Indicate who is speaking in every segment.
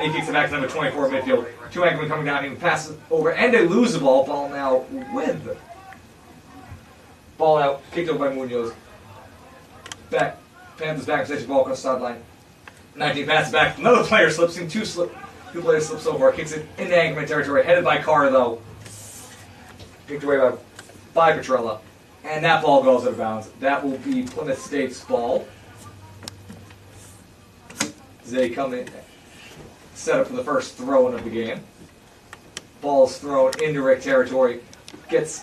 Speaker 1: And he kicks it back to number 24 midfield. Two Anchormen coming down, he passes over, and they lose the ball. Ball now with. Ball out, kicked over by Munoz. Back, Panthers back in possession, ball across the sideline. 19 passes back, another player slips in, two players slips over, kicks it into Anchorman territory, headed by Carr though. Kicked away by Petrella. And that ball goes out of bounds. That will be Plymouth State's ball. As they come in, set up for the first throw-in of the game. Ball's thrown into Rick territory. Gets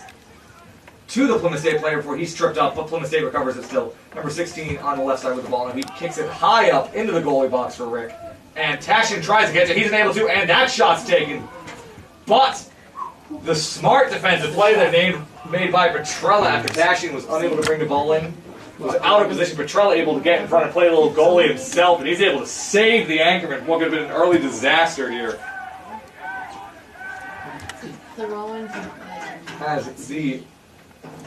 Speaker 1: to the Plymouth State player before he's tripped up, but Plymouth State recovers it still. Number 16 on the left side with the ball, and he kicks it high up into the goalie box for Rick. And Tashin tries to catch it. He's unable to, and that shot's taken. But the smart defensive play that made by Petrella after Tashin was unable to bring the ball in. Was out of position. Petrella able to get in front and play a little goalie himself, and he's able to save the Anchorman. What could have been an early disaster here.
Speaker 2: The Rowan
Speaker 1: As the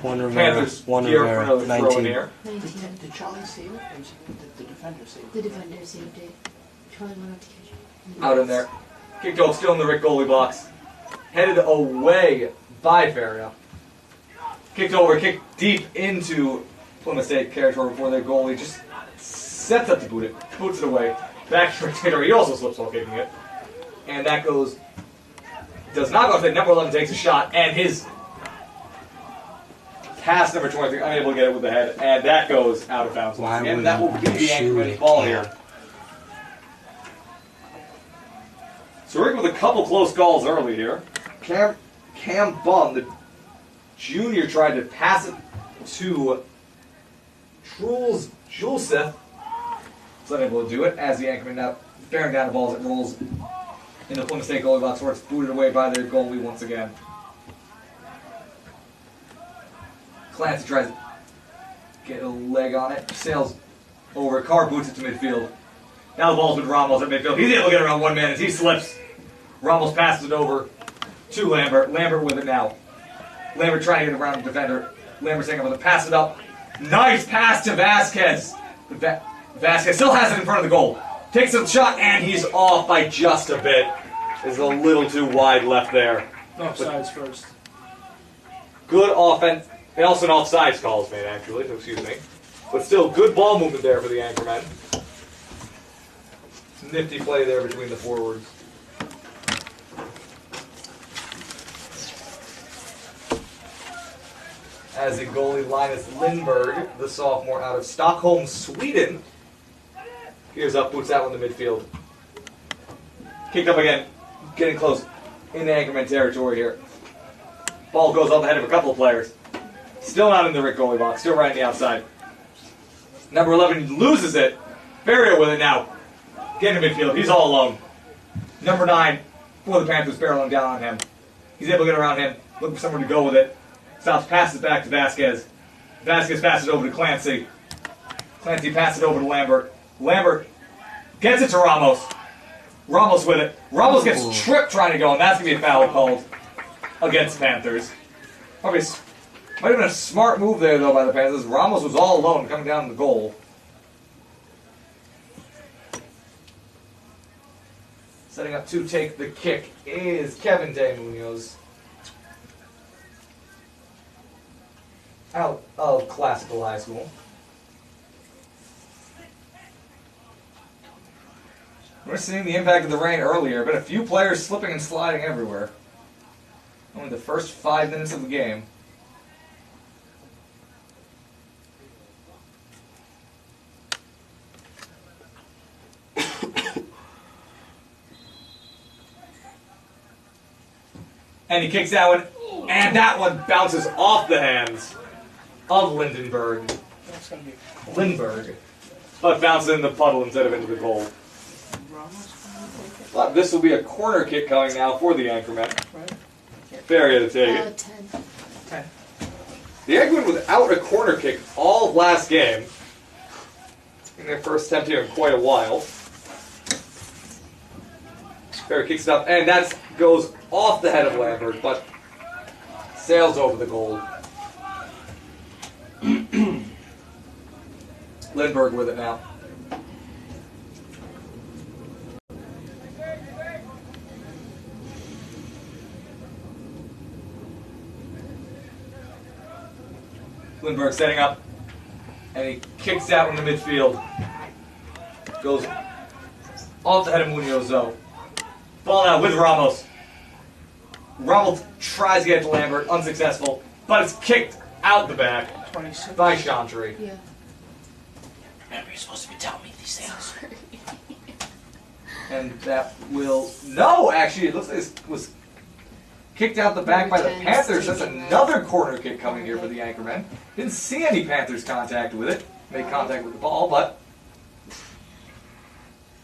Speaker 3: One
Speaker 1: Panthers gear for another throw in here.
Speaker 2: 19.
Speaker 4: Did Charlie save it, or did the defender save it?
Speaker 2: The defender saved it. Charlie went up to catch it.
Speaker 1: Out in there. Kicked off, still in the Rick goalie box. Headed away by Feria. Kicked over, kicked deep into Plymouth State territory before their goalie just sets up to boot it. Boots it away. Back to Rick territory. He also slips while kicking it. And that goes... Does not go to number 11 takes a shot, and his pass number 23, unable to get it with the head, and that goes out of bounds. And that will be the Anchorman's ball here. So Rick with a couple close calls early here. Cam Bum, the junior, tried to pass it to Truls Juleseth. Was unable to do it, as the Anchorman now bearing down the ball as it rolls in the Plymouth State goalie box, where it's booted away by their goalie once again. Clancy tries to get a leg on it, sails over, Carr boots it to midfield. Now the ball's with Ramos at midfield. He's able to get around one man as he slips. Ramos passes it over to Lambert. Lambert with it now. Lambert trying to get around the defender. Lambert saying I'm going to pass it up. Nice pass to Vasquez. Vasquez still has it in front of the goal. Takes a shot, and he's off by just a bit. Is a little too wide left there.
Speaker 4: Offsides first.
Speaker 1: Good offense. And also an offsides call is made, actually, so excuse me. But still, good ball movement there for the Anchormen. Nifty play there between the forwards. As the goalie Linus Lindberg, the sophomore out of Stockholm, Sweden, gives up, boots that one to midfield. Kicked up again, getting close in Anchorman territory here. Ball goes off the head of a couple of players. Still not in the Rick goalie box, still right on the outside. Number 11 loses it. Feria with it now. Getting to midfield, he's all alone. Number 9 for the Panthers, barreling down on him. He's able to get around him, looking for somewhere to go with it. Stops, passes back to Vasquez. Vasquez passes over to Clancy. Clancy passes it over to Lambert. Lambert gets it to Ramos. Ramos with it. Ramos gets tripped trying to go, and that's going to be a foul called against Panthers. Probably might have been a smart move there, though, by the Panthers. Ramos was all alone coming down the goal. Setting up to take the kick is Kevin De Munoz. Out of Classical High School. We're seeing the impact of the rain earlier, but a few players slipping and sliding everywhere. Only the first 5 minutes of the game. And he kicks that one, and that one bounces off the hands of Lindenberg.
Speaker 4: That's going to be
Speaker 1: Lindbergh. But bounces in the puddle instead of into the goal. But this will be a corner kick coming now for the Anchormen.
Speaker 4: right.
Speaker 1: Feria to take it.
Speaker 2: 10.
Speaker 4: 10.
Speaker 1: The Anchormen without a corner kick all of last game. In their first attempt here in quite a while. Feria kicks it up, and that goes off the head of Lambert, but sails over the goal. Lindbergh with it now. Lindbergh setting up, and he kicks out in the midfield. Goes off the head of Munoz, though. Ball now with Ramos. Ramos tries to get to Lambert, unsuccessful, but it's kicked out the back
Speaker 4: 26.
Speaker 1: by Chantry.
Speaker 2: Yeah.
Speaker 4: Remember, you're supposed to be telling me these things.
Speaker 1: And that will... No, actually, it looks like this was kicked out the back by the
Speaker 2: Number 10's
Speaker 1: Panthers. That's
Speaker 2: taking
Speaker 1: another corner kick coming here for the Anchormen. Didn't see any Panthers contact with it. Made contact with the ball, but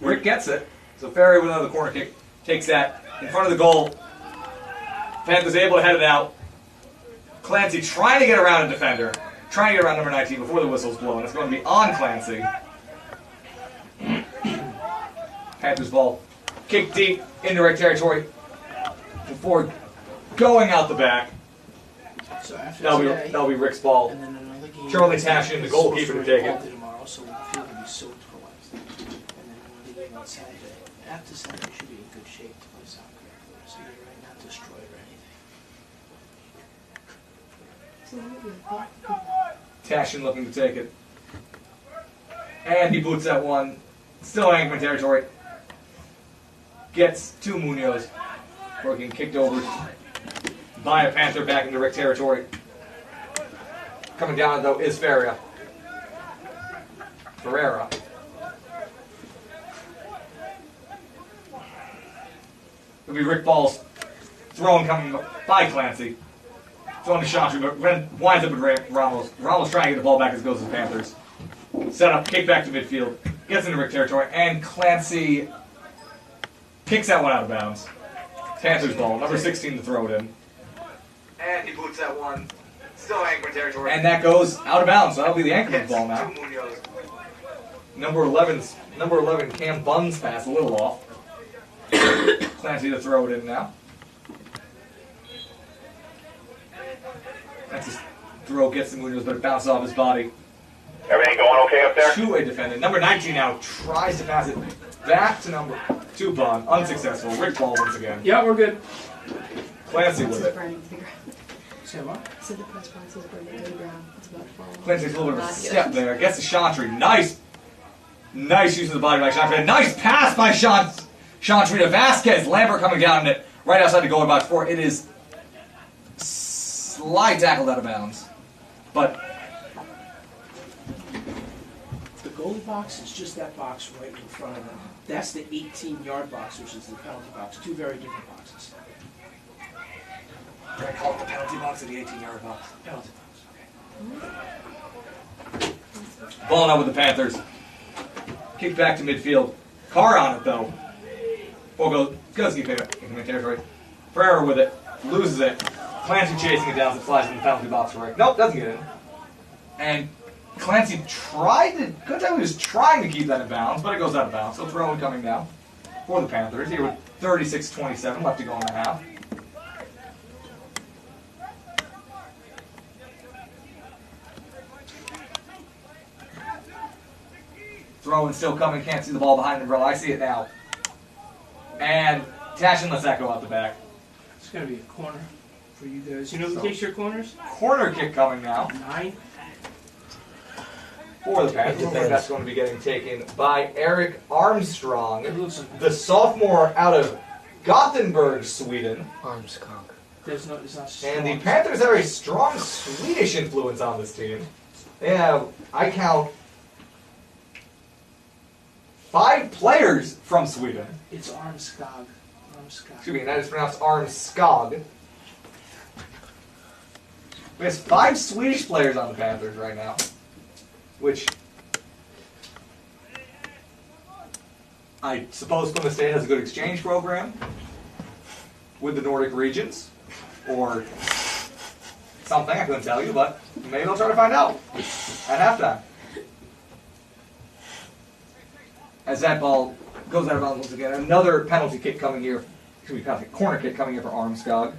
Speaker 1: Rick gets it. So Ferry with another corner kick takes that in front of the goal. Panthers able to head it out. Clancy trying to get around a defender. Trying to get around number 19 before the whistle's blown. It's going to be on Clancy. Panthers ball kicked deep into right territory before going out the back.
Speaker 4: So after
Speaker 1: That'll be Rick's ball.
Speaker 4: and then another game.
Speaker 1: Charlie Tashin, the goalkeeper, to take it.
Speaker 4: Tomorrow, so the field will be soaked for Wednesday. And then another game on Saturday. After Saturday, you should be in good shape to play soccer. So you're right, not destroyed or anything.
Speaker 1: Tashin looking to take it. And he boots that one. Still Anchorman territory. Gets to Munoz. Working kicked over by a Panther back into Rick territory. Coming down though is Ferreira. It'll be Rick Ball's throwing coming by Clancy. Throwing to Chantry, but winds up with Ramos. Ramos trying to get the ball back as it goes to the Panthers. Set up, kick back to midfield. Gets into Rick territory, and Clancy kicks that one out of bounds. Panthers ball, number 16 to throw it in. And he boots that one. Still Anchorman territory. And that goes out of bounds, so that'll be the Anchorman's ball now. Number 11, Cam Bunn's pass, a little off. Clancy to throw it in now. That's his throw, gets the Munoz, but it bounces off his body.
Speaker 3: Everything going okay up there?
Speaker 1: To a defender. Number 19 now tries to pass it back to Bunn. Unsuccessful. Rick ball once again.
Speaker 4: Yeah, we're good.
Speaker 1: Clancy with it.
Speaker 2: burning to the ground.
Speaker 4: Say what?
Speaker 2: So the press box is burning to the ground. It's about to fall.
Speaker 1: Clancy's a little bit of a
Speaker 2: Not
Speaker 1: step
Speaker 2: good.
Speaker 1: there. Gets to Chantry. Nice use of the body by Chantry. Nice pass by Chantry to Vasquez. Lambert coming down it right outside the goal box 4. It is slight tackled out of bounds. But
Speaker 4: The goalie box is just that box right in front of them. That's the 18-yard box, which is the penalty box. Two very different boxes.
Speaker 1: we're going to call it the penalty box or the 18-yard box.
Speaker 4: Penalty box, okay.
Speaker 1: Ball now with the Panthers. Kick back to midfield. Carr on it though. Ball goes keep it in territory. Ferreira with it. Loses it. Clancy chasing it down as it flies in the penalty box for Rick. Nope, doesn't get in. And Clancy good time he was trying to keep that in bounds, but it goes out of bounds. So throw in coming down for the Panthers. Here with 36-27 left to go in the half. Throw in still coming, can't see the ball behind the umbrella. I see it now. And Tashin lets that go out the back.
Speaker 4: It's going to be a corner for you guys. You know who
Speaker 1: So-
Speaker 4: takes your corners?
Speaker 1: Corner kick coming now
Speaker 4: 9.
Speaker 1: for the Panthers. I think that's going to be getting taken by Eric Armstrong,
Speaker 4: It looks like
Speaker 1: the sophomore out of Gothenburg, Sweden.
Speaker 4: it's not
Speaker 1: And the
Speaker 4: strong.
Speaker 1: Panthers have a strong Swedish influence on this team. They have, I count, 5 players from Sweden.
Speaker 4: It's Armskog. Armskog.
Speaker 1: Excuse me, that is pronounced Armskog. We have 5 Swedish players on the Panthers right now, which I suppose Plymouth State has a good exchange program with the Nordic regions, or something, I couldn't tell you, but maybe they'll try to find out at halftime. As that ball goes out of bounds once again, another penalty kick coming here, excuse me, corner kick coming here for Armskog.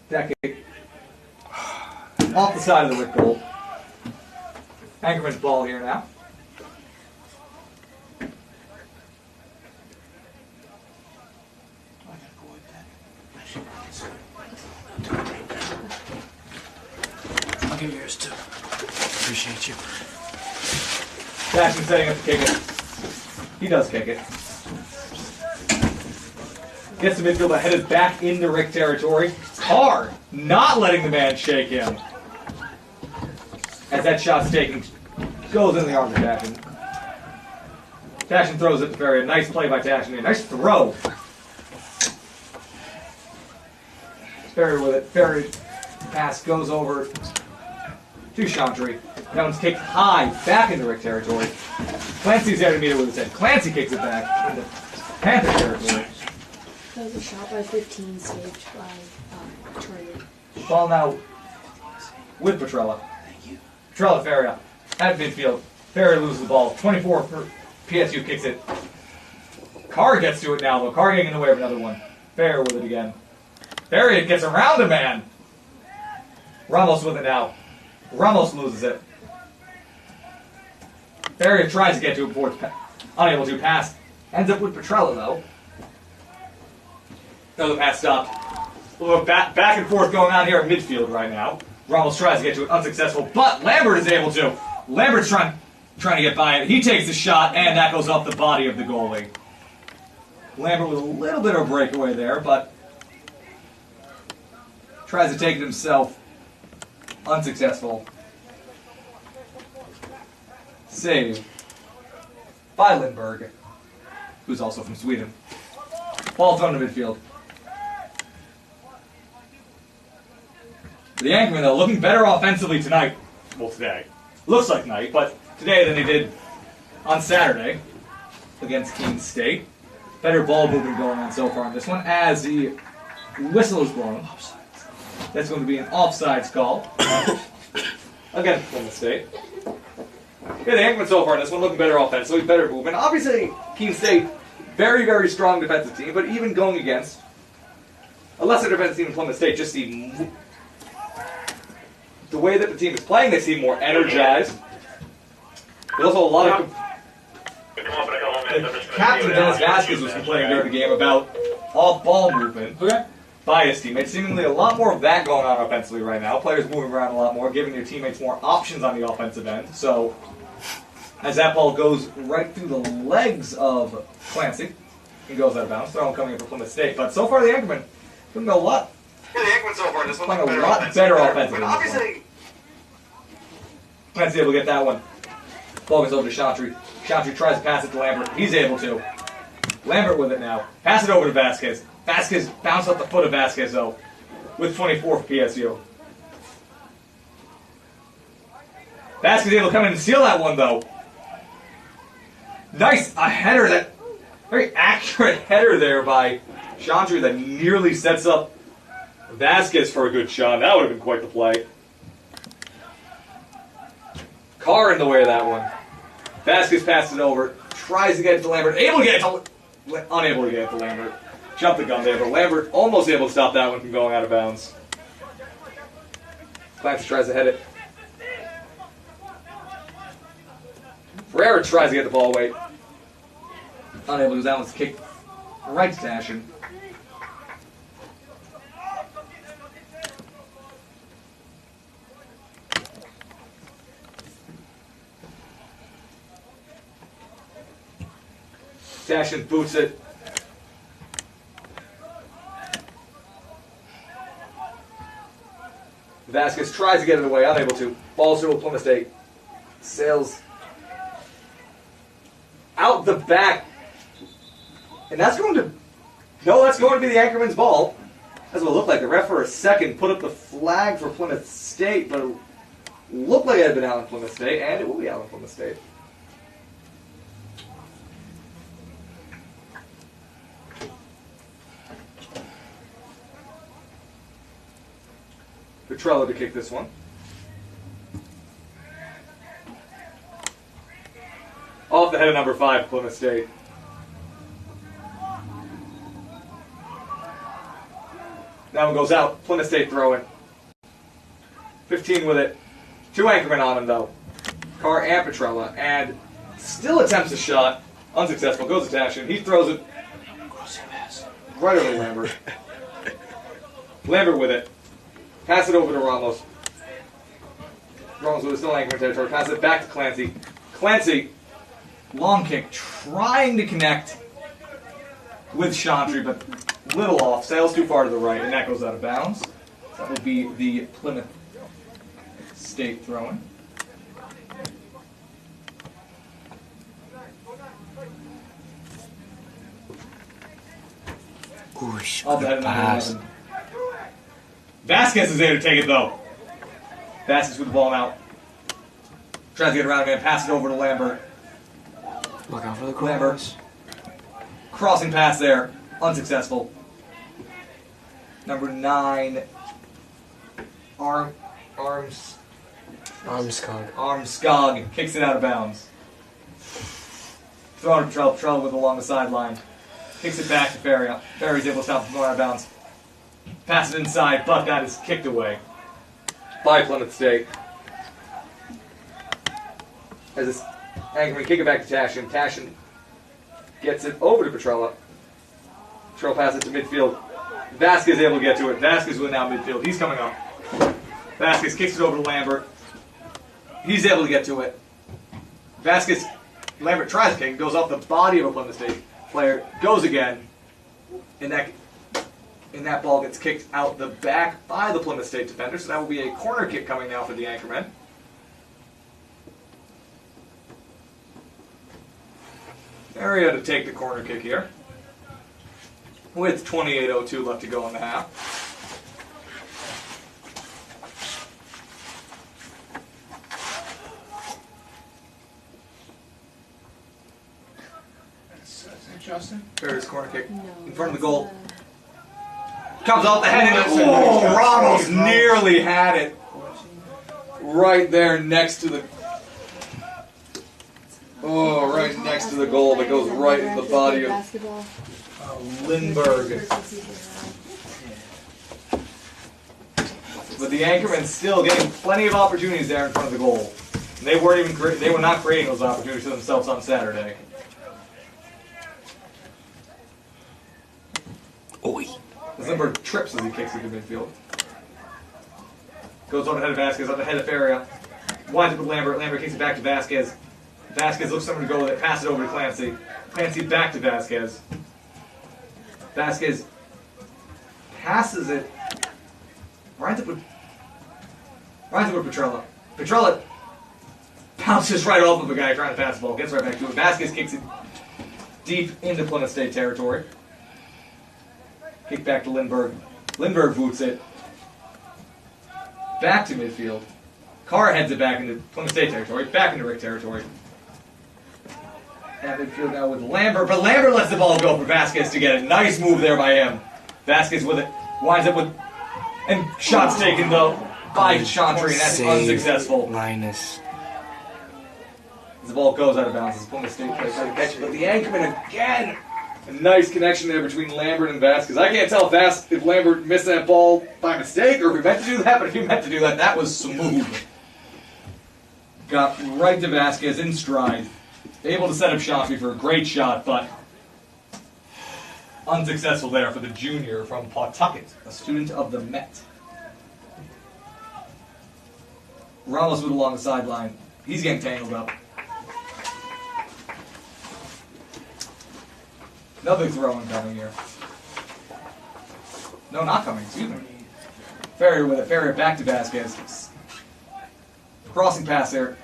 Speaker 1: That kick off the side of the Rick goal. Anchorman's ball here now.
Speaker 4: You're yours too. Appreciate you.
Speaker 1: Tashin setting up to kick it. He does kick it. Gets to midfield, but headed back into Rick territory. Carr not letting the man shake him. As that shot's taken, goes in the arm of Tashin. Tashin throws it to Ferry. Nice play by Tashin. Nice throw. Ferry with it. Ferry pass goes over to Chantry. That one's kicked high back into Rick territory. Clancy's there to meet it with his head. Clancy kicks it back into Panther territory.
Speaker 2: That was a shot by 15 saved by Charlie.
Speaker 1: Ball now with Petrella.
Speaker 4: Thank you.
Speaker 1: Petrella Ferry at midfield. Ferry loses the ball. 24 for PSU kicks it. Carr gets to it now, though. Carr getting in the way of another one. Ferry with it again. Ferry gets around a man. Ramos with it now. Ramos loses it. Ferry tries to get to it before it's unable to pass. Ends up with Petrella, though. Another pass stopped. A little back and forth going on here at midfield right now. Ramos tries to get to it, unsuccessful, but Lambert is able to. Lambert's trying to get by it. He takes the shot, and that goes off the body of the goalie. Lambert with a little bit of a breakaway there, but tries to take it himself. Unsuccessful. Save by Lindberg, who's also from Sweden. Ball thrown to midfield. The Yankeemen, though, looking better offensively tonight. Well, today. Looks like tonight, but today than they did on Saturday against Keene State. Better ball movement going on so far in this one as the whistle is blown. That's going to be an offsides call. Again, from the State. Yeah, the Yankeemen so far in this one looking better offensively, better movement. Obviously, Keene State, very, very strong defensive team, but even going against a lesser defensive team in Plymouth State, just the way that the team is playing, they seem more energized. There's also a lot of... Captain Dennis Vasquez was complaining during the game about off-ball movement by his teammates. Seemingly a lot more of that going on offensively right now. Players moving around a lot more, giving their teammates more options on the offensive end. So, as that ball goes right through the legs of Clancy, he goes out of bounds. Throw him coming in for Plymouth State. But so far, the Yankeemen doing a lot. Yeah, the Yankeemen so far, this one playing a lot better offensively. Obviously, Clancy able to get that one. Ball goes over to Chantry. Chantry tries to pass it to Lambert. He's able to. Lambert with it now. Pass it over to Vasquez. Vasquez bounced off the foot of Vasquez, though, with 24 for PSU. Vasquez able to come in and steal that one, though. Nice, a header, that very accurate header there by Chantry that nearly sets up Vasquez for a good shot. That would have been quite the play. Carr in the way of that one. Vasquez passes it over, tries to get it to Lambert, unable to get it to Lambert. Jumped the gun there, but Lambert almost able to stop that one from going out of bounds. Clancy tries to head it. Ferreira tries to get the ball away. Unable to, that one's kicked right to Tashin. Tashin boots it. Vasquez tries to get it away, unable to. Ball's through Plymouth State. Sails out the back. And that's going to... No, that's going to be the Anchorman's ball. That's what it looked like. The ref for a second put up the flag for Plymouth State, but it looked like it had been out in Plymouth State, and it will be out in Plymouth State. Petrella to kick this one. Off the head of number 5, Plymouth State. That one goes out. Plymouth State throwing. 15 with it. 2 Anchormen on him, though. Carr and Petrella. And still attempts a shot. Unsuccessful. Goes to Tashin. He throws it right over to Lambert. Lambert with it. Pass it over to Ramos. Rollinswood is still anchoring territory. Passes it back to Clancy. Clancy, long kick, trying to connect with Chantry, but little off. Sails too far to the right, and that goes out of bounds. That will be the Plymouth State throw-in. Off the head of number 11. Vasquez is there to take it though. Vasquez with the ball now. Tries to get around him and pass it over to Lambert.
Speaker 5: Look out for the
Speaker 1: Lambert.
Speaker 5: cross.
Speaker 1: Crossing pass there. Unsuccessful. Number 9. Armskog kicks it out of bounds. Throwing to Petrella with along the sideline. Kicks it back to Ferry. Ferry's able to stop him going out of bounds. Pass it inside, but that is kicked away by Plymouth State. As this Anchorman kick it back to Tashin. Tashin gets it over to Petrella. Petrella passes it to midfield. Vasquez able to get to it. Vasquez with now midfield. He's coming up. Vasquez kicks it over to Lambert. He's able to get to it. Lambert tries to kick, goes off the body of a Plymouth State player, goes again, and that ball gets kicked out the back by the Plymouth State defender, so that will be a corner kick coming now for the Anchormen. Area to take the corner kick here, with 28:02 left to go in the half.
Speaker 4: Justin?
Speaker 1: Ferry's corner kick
Speaker 2: No.
Speaker 1: in front of the goal. Comes off the head and Ramos nearly had it right there next to the right next to the goal that goes right in the body of
Speaker 2: basketball.
Speaker 1: Lindbergh. But the Anchormen still getting plenty of opportunities there in front of the goal. They were not creating those opportunities for themselves on Saturday.
Speaker 5: Oi.
Speaker 1: Lindbergh trips as he kicks it to midfield. Goes on ahead of Vasquez, on ahead of Feria. Winds up with Lambert. Lambert kicks it back to Vasquez. Vasquez looks somewhere to go with it. Passes it over to Clancy. Clancy back to Vasquez. Vasquez passes it. Winds up with Petrella. Petrella bounces right off of a guy trying to pass the ball. Gets right back to it. Vasquez kicks it deep into Plymouth State territory. Kick back to Lindbergh. Lindbergh boots it. Back to midfield. Carr heads it back into Plymouth State territory. Back into Rick territory. At midfield now with Lambert. But Lambert lets the ball go for Vasquez to get it. Nice move there by him. Vasquez with it. Winds up with... And shots taken though by Chantry, and that's unsuccessful.
Speaker 5: Linus.
Speaker 1: As the ball goes out of bounds as Plymouth State plays trying to catch it. But the Anchorman again... A nice connection there between Lambert and Vasquez. I can't tell if Lambert missed that ball by mistake or if he meant to do that, but if he meant to do that, that was smooth. Got right to Vasquez in stride. Able to set up Chantry for a great shot, but unsuccessful there for the junior from Pawtucket, a student of the Met. Ramos with along the sideline. He's getting tangled up. Another throw-in coming here. No, not coming, excuse me. Ferrier with it. Ferrier back to Vasquez. Crossing pass there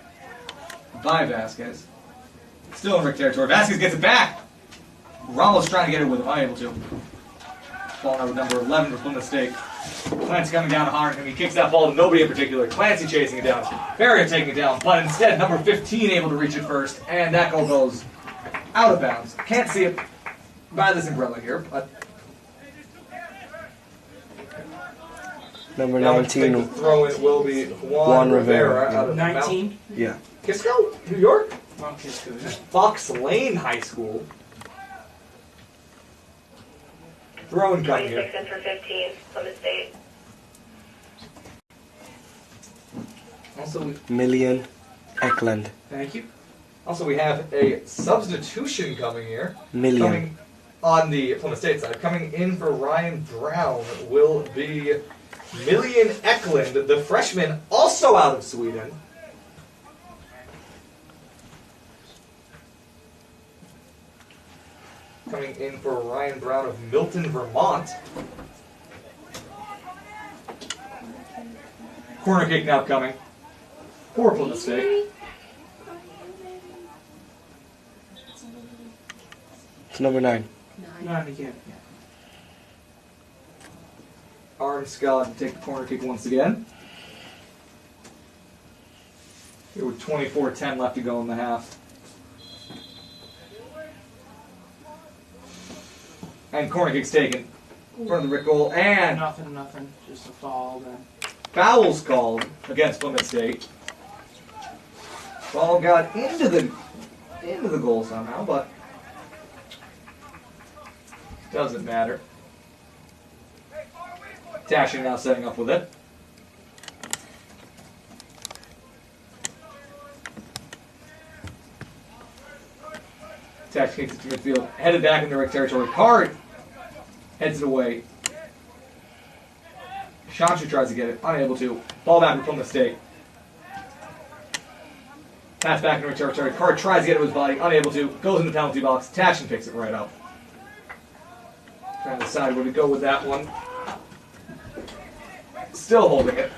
Speaker 1: by Vasquez. Still in Rick territory. Vasquez gets it back. Ramos trying to get it with him. Unable to. Ball number 11 for Plymouth State. Clancy coming down hard him. He kicks that ball to nobody in particular. Clancy chasing it down. Ferrier taking it down. But instead, number 15 able to reach it first. And that goal goes out of bounds. Can't see it by this umbrella here, but
Speaker 5: Number
Speaker 1: now
Speaker 5: 19.
Speaker 1: the throw-in will be Juan Rivera out of
Speaker 4: 19?
Speaker 5: Yeah.
Speaker 1: Kisco, New York.
Speaker 4: Mount Kisco, yeah.
Speaker 1: Fox Lane High School. Throw-in coming
Speaker 3: 26
Speaker 1: here.
Speaker 3: in for 15, Plymouth State.
Speaker 1: Also,
Speaker 5: Million Eklund.
Speaker 1: thank you. Also, we have a substitution coming here.
Speaker 5: Million.
Speaker 1: Coming on the Plymouth State side. Coming in for Ryan Brown will be Million Eklund, the freshman, also out of Sweden. coming in for Ryan Brown of Milton, Vermont. Corner kick now coming. Horrible mistake.
Speaker 5: It's number 9.
Speaker 2: 9.
Speaker 4: Not again. Yeah.
Speaker 1: Armscott to take the corner kick once again. Here with 24-10 left to go in the half. And corner kick's taken. In front of the Rick goal. And
Speaker 4: Nothing. Just a foul then.
Speaker 1: foul's called against Plymouth State. Ball got into the goal somehow, but doesn't matter. Tashin now setting up with it. Tash kicks it to midfield, headed back into Rick territory. Card heads it away. Shanshu tries to get it, unable to. Ball back to Plymouth State. Pass back into Rick territory. Card tries to get it with his body, unable to. Goes in the penalty box. Tashin picks it right up. Trying to decide where to go with that one. Still holding it.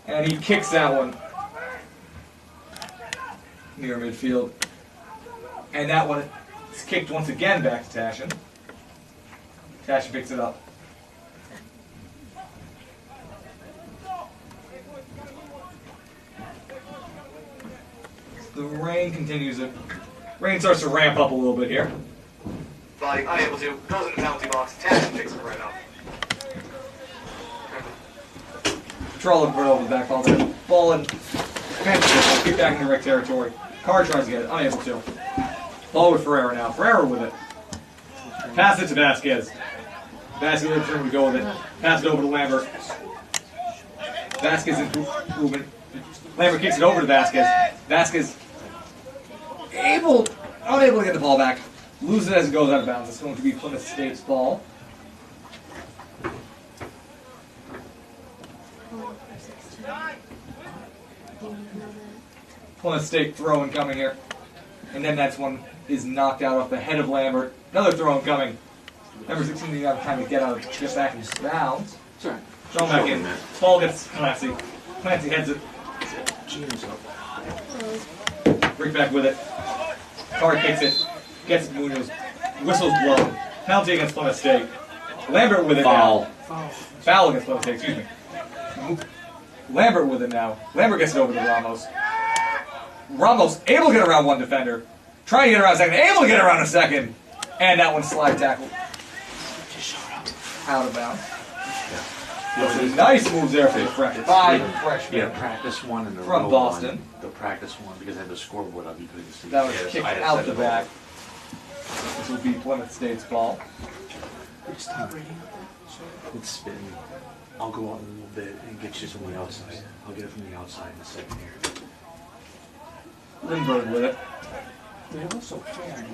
Speaker 1: And he kicks that one near midfield. And that one is kicked once again back to Tashin. Tashin picks it up. The rain continues it. Rain starts to ramp up a little bit here. Body unable to. Goes in the penalty box. Tashin picks it right up. Trollop right over the back ball there. Ball in. Kick back into Rick territory. Card tries to get it. Unable to. Ball with Ferreira now. Ferreira with it. Pass it to Vasquez. Vasquez looks for him to go with it. Pass it over to Lambert. Vasquez is moving. Lambert kicks it over to Vasquez. Vasquez unable to get the ball back. Loses it as it goes out of bounds. It's going to be Plymouth State's ball. Plymouth State throw coming here. And then that's one is knocked out off the head of Lambert. Another throw coming. Number 16 didn't have time to get back in bounds.
Speaker 4: Sorry.
Speaker 1: Throw back in. Ball gets Clancy. Clancy heads it.
Speaker 4: Gino's up.
Speaker 1: Rick back with it. Card kicks it. Gets it. Munoz. Whistle's blown. Penalty against Plymouth State. Lambert with it now. Foul against Plymouth State, excuse me. Lambert with it now. Lambert gets it over to Ramos. Ramos able to get around one defender. Trying to get around a second. Able to get around a second. And that one slide tackle. Out of bounds. Some nice moves there for the freshman.
Speaker 6: Yeah, practice one and the
Speaker 1: From
Speaker 6: real
Speaker 1: Boston.
Speaker 6: One, the practice one, because I had the scoreboard up, you couldn't see.
Speaker 1: That was
Speaker 6: Yeah,
Speaker 1: kicked
Speaker 6: I had
Speaker 1: out
Speaker 6: set
Speaker 1: the
Speaker 6: it
Speaker 1: back.
Speaker 6: over.
Speaker 1: This will be Plymouth State's ball.
Speaker 4: Stop reading up
Speaker 6: It's spinning. I'll go out a little bit and get you from the outside. I'll get it from the outside in a second here.
Speaker 1: Lindbergh with it.
Speaker 4: They're also fair.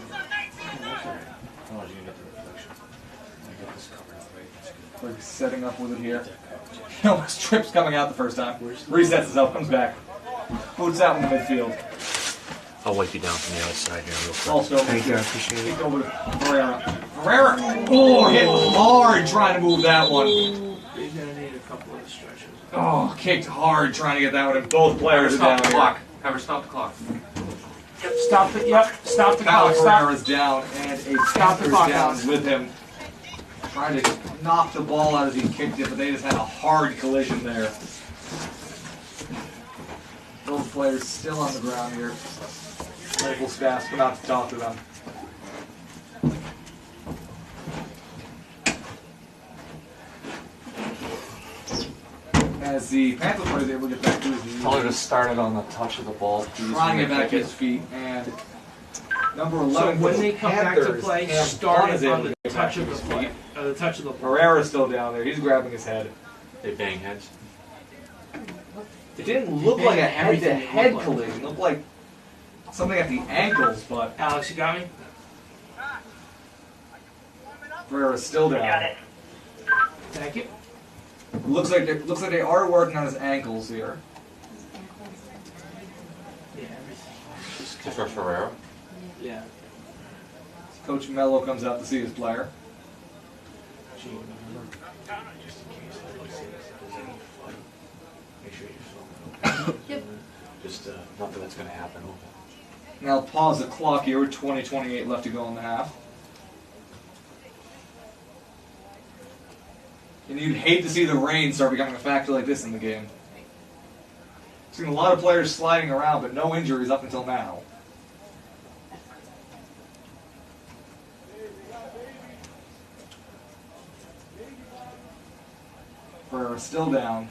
Speaker 6: Oh, you can get the reflection. I got this covered up, right?
Speaker 1: We're setting up with it here. He almost trips coming out the first time. Resets himself, comes back. Boots out in the midfield.
Speaker 6: I'll wipe you down from the outside here real quick.
Speaker 1: Also,
Speaker 5: Thank you, I appreciate it.
Speaker 1: kicked over to Ferreira. Ferreira! Oh, hit hard trying to move that one.
Speaker 4: They're gonna need a couple of stretches.
Speaker 1: Oh, kicked hard trying to get that one, and both players are down here.
Speaker 6: Ever stop the clock.
Speaker 4: Stop it. Yep. Stop the
Speaker 1: Kyle
Speaker 4: clock. Stop.
Speaker 1: Ferreira's down, and a
Speaker 4: Stop the
Speaker 1: Panther's
Speaker 4: clock,
Speaker 1: down
Speaker 4: Alex.
Speaker 1: with him. Trying to knock the ball out as he kicked it, but they just had a hard collision there. Both players still on the ground here. Rifle staffs come out to talk to them. As the Panther player is able to get back to his knees.
Speaker 6: Probably just started on the touch of the ball.
Speaker 1: Trying to get back to his feet, and number 11
Speaker 4: So when
Speaker 1: for
Speaker 4: they
Speaker 1: the
Speaker 4: come back to
Speaker 1: Panthers,
Speaker 4: play,
Speaker 1: Cam
Speaker 4: start
Speaker 1: Plum is
Speaker 4: it
Speaker 1: able
Speaker 4: on
Speaker 1: to
Speaker 4: the
Speaker 1: get
Speaker 4: touch
Speaker 1: back
Speaker 4: of
Speaker 1: to
Speaker 4: the
Speaker 1: his
Speaker 4: ball.
Speaker 1: feet.
Speaker 4: The touch of the ball.
Speaker 1: Herrera's still down there. He's grabbing his head.
Speaker 6: They bang heads.
Speaker 1: It didn't look like a
Speaker 4: Everything it
Speaker 1: head-to-head
Speaker 4: looked like.
Speaker 1: collision. It looked like something at the ankles, but
Speaker 4: Alex, you got me?
Speaker 1: Herrera's still
Speaker 3: Got
Speaker 1: down.
Speaker 3: it.
Speaker 4: Thank you.
Speaker 1: Looks like they are working on his ankles here.
Speaker 6: Just for Ferrera?
Speaker 4: Yeah.
Speaker 1: Coach Mello comes out to see his player.
Speaker 4: Gee, remember?
Speaker 6: Just in case, like you say, if there's any fight, make sure you film it.
Speaker 2: Yep.
Speaker 6: Just, not that that's gonna happen.
Speaker 1: Now pause the clock here with 20:28 left to go in the half. And you'd hate to see the rain start becoming a factor like this in the game. Seen a lot of players sliding around, but no injuries up until now. Ferreira still down.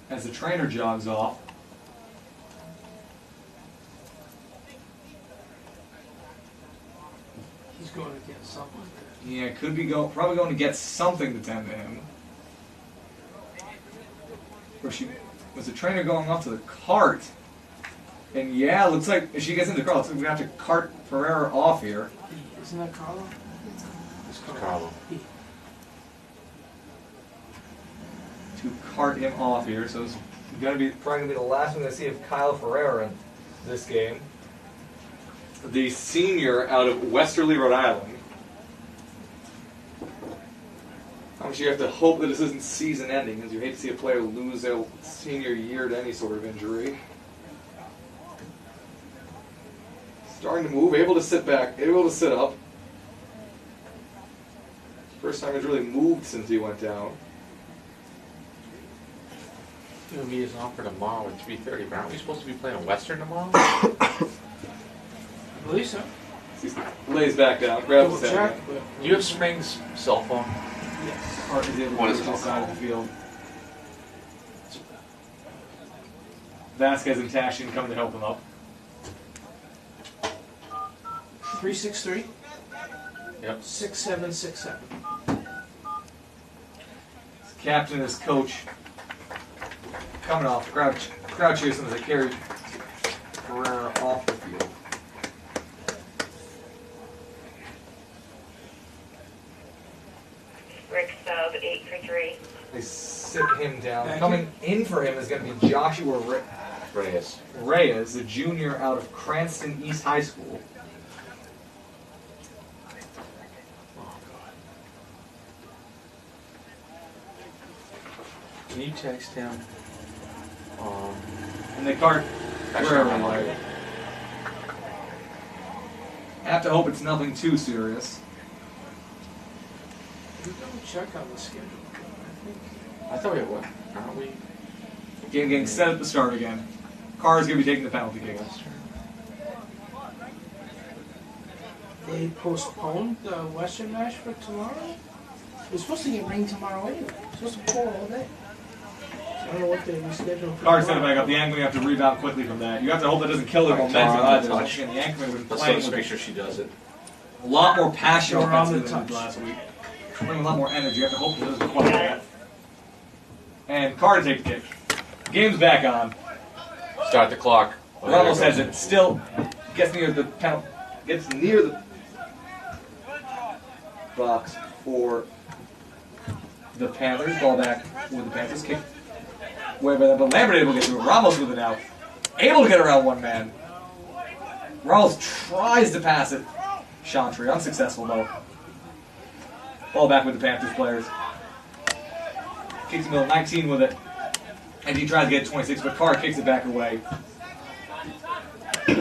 Speaker 1: As the trainer jogs off.
Speaker 4: He's going to get something.
Speaker 1: Yeah, could be probably going to get something to tend to him. Or was the trainer going off to the cart? And yeah, looks like if she gets into the cart, looks like we're gonna have to cart Ferreira off here.
Speaker 4: Isn't that Carlo?
Speaker 2: That's
Speaker 4: It's
Speaker 6: Carlo.
Speaker 1: To cart him off here, so it's probably gonna be the last one to see of Kyle Ferreira in this game. The senior out of Westerly, Rhode Island. How much you have to hope that this isn't season ending, as you hate to see a player lose their senior year to any sort of injury. Starting to move, able to sit back, able to sit up. First time he's really moved since he went down.
Speaker 6: It'll be his offer tomorrow at 3:30, but aren't we supposed to be playing a Western tomorrow?
Speaker 4: I believe so.
Speaker 1: He lays back down, grabs
Speaker 4: Double
Speaker 1: his
Speaker 4: check,
Speaker 1: head.
Speaker 4: but
Speaker 6: Do you have Spring's cell phone?
Speaker 4: yes.
Speaker 1: Hart is able
Speaker 6: What
Speaker 1: to
Speaker 6: is
Speaker 1: move
Speaker 6: it
Speaker 1: to the side of
Speaker 6: called?
Speaker 1: the field. Vasquez and Tashin come to help him up.
Speaker 4: 363
Speaker 6: Yep.
Speaker 4: 6767.
Speaker 1: His captain, his coach, coming off. Crowd cheers him as they carry Ferreira off the field.
Speaker 3: Rick sub 8 for 3.
Speaker 1: They sit him down.
Speaker 4: Thank
Speaker 1: Coming in for him is going to be Joshua
Speaker 6: Reyes.
Speaker 1: Reyes, a junior out of Cranston East High School.
Speaker 6: Oh, God. Can you text him?
Speaker 1: And they cart
Speaker 6: Actually,
Speaker 1: Ferreira
Speaker 6: I'm
Speaker 1: away.
Speaker 6: on.
Speaker 1: Have to hope it's nothing too serious.
Speaker 4: We double check on the schedule.
Speaker 6: I thought we were. Aren't we?
Speaker 1: Game getting set at the start again. Carr's going to be taking the penalty kick.
Speaker 6: Western?
Speaker 4: They postponed the Western match for tomorrow? It's supposed to get rain tomorrow anyway. It's supposed to pour all day. So I don't know what they rescheduled for
Speaker 1: Carr set it
Speaker 4: tomorrow.
Speaker 1: back up. The Yankees have to rebound quickly from that. You have to hope that doesn't kill their
Speaker 6: Alright,
Speaker 1: momentum
Speaker 6: Tara,
Speaker 1: either.
Speaker 6: touch.
Speaker 1: Once again, the Yankees have been
Speaker 6: Let's
Speaker 1: playing
Speaker 6: make
Speaker 1: with
Speaker 6: sure she does it.
Speaker 1: a lot more passion
Speaker 4: You're on the
Speaker 1: offensively than they did
Speaker 4: touch.
Speaker 1: last week. Playing with a lot more energy. You have to hope it doesn't quite that. And Carr to take the kick. Game's back on.
Speaker 6: Start the clock. Oh, there
Speaker 1: Ramos
Speaker 6: it
Speaker 1: has
Speaker 6: goes.
Speaker 1: it. Still gets near the penalty. Gets near the box for the Panthers. Ball back with the Panthers. Kick way by them. But Lambert able to get through it. Ramos with it now. Able to get around one man. Ramos tries to pass it. Chantry unsuccessful though. Ball back with the Panthers players. Kicks the middle, 19 with it. And he tries to get 26, but Carr kicks it back away.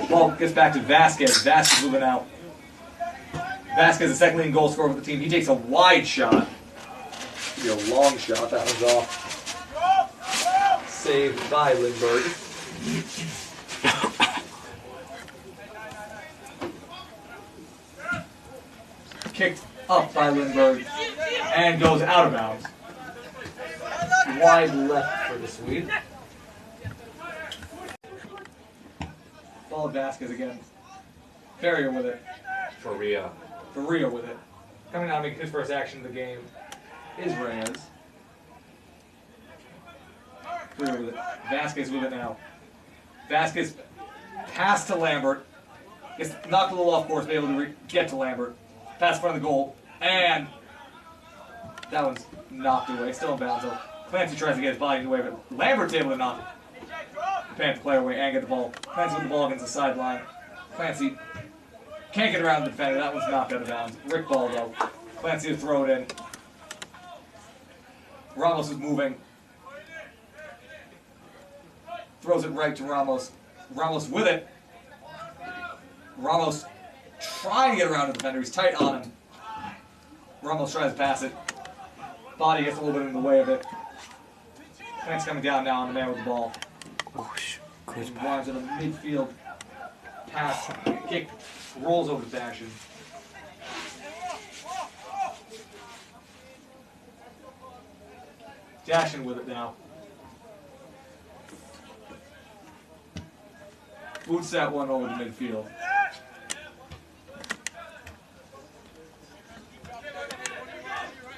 Speaker 1: Ball gets back to Vasquez. Vasquez moving out. Vasquez, the second leading goal scorer with the team. He takes a wide shot. Could be a long shot. That one's off. Saved by Lindbergh. Kicked up by Lindbergh and goes out of bounds. Wide left for the Swede. Followed Vasquez again. Ferrier with it.
Speaker 6: Faria.
Speaker 1: Faria with it. Coming out making his first action of the game is Reyes. Faria with it. Vasquez with it now. Vasquez pass to Lambert. Gets knocked a little off course, but able to get to Lambert. Pass in front of the goal. And That one's knocked away, still in bounds though. Clancy tries to get his body in the way, but Lambert's able to knock the Panther player away and get the ball. Clancy with the ball against the sideline. Clancy can't get around the defender. That one's knocked out of bounds. Rick ball though. Clancy to throw it in. Ramos is moving. Throws it right to Ramos. Ramos with it. Ramos trying to get around the defender. He's tight on him. Ramos tries to pass it. Body gets a little bit in the way of it. Clancy coming down now on the man with the ball.
Speaker 5: Good
Speaker 1: Winds in a midfield pass. Kick rolls over to Dashin. Dashin with it now. Boots that one over to midfield.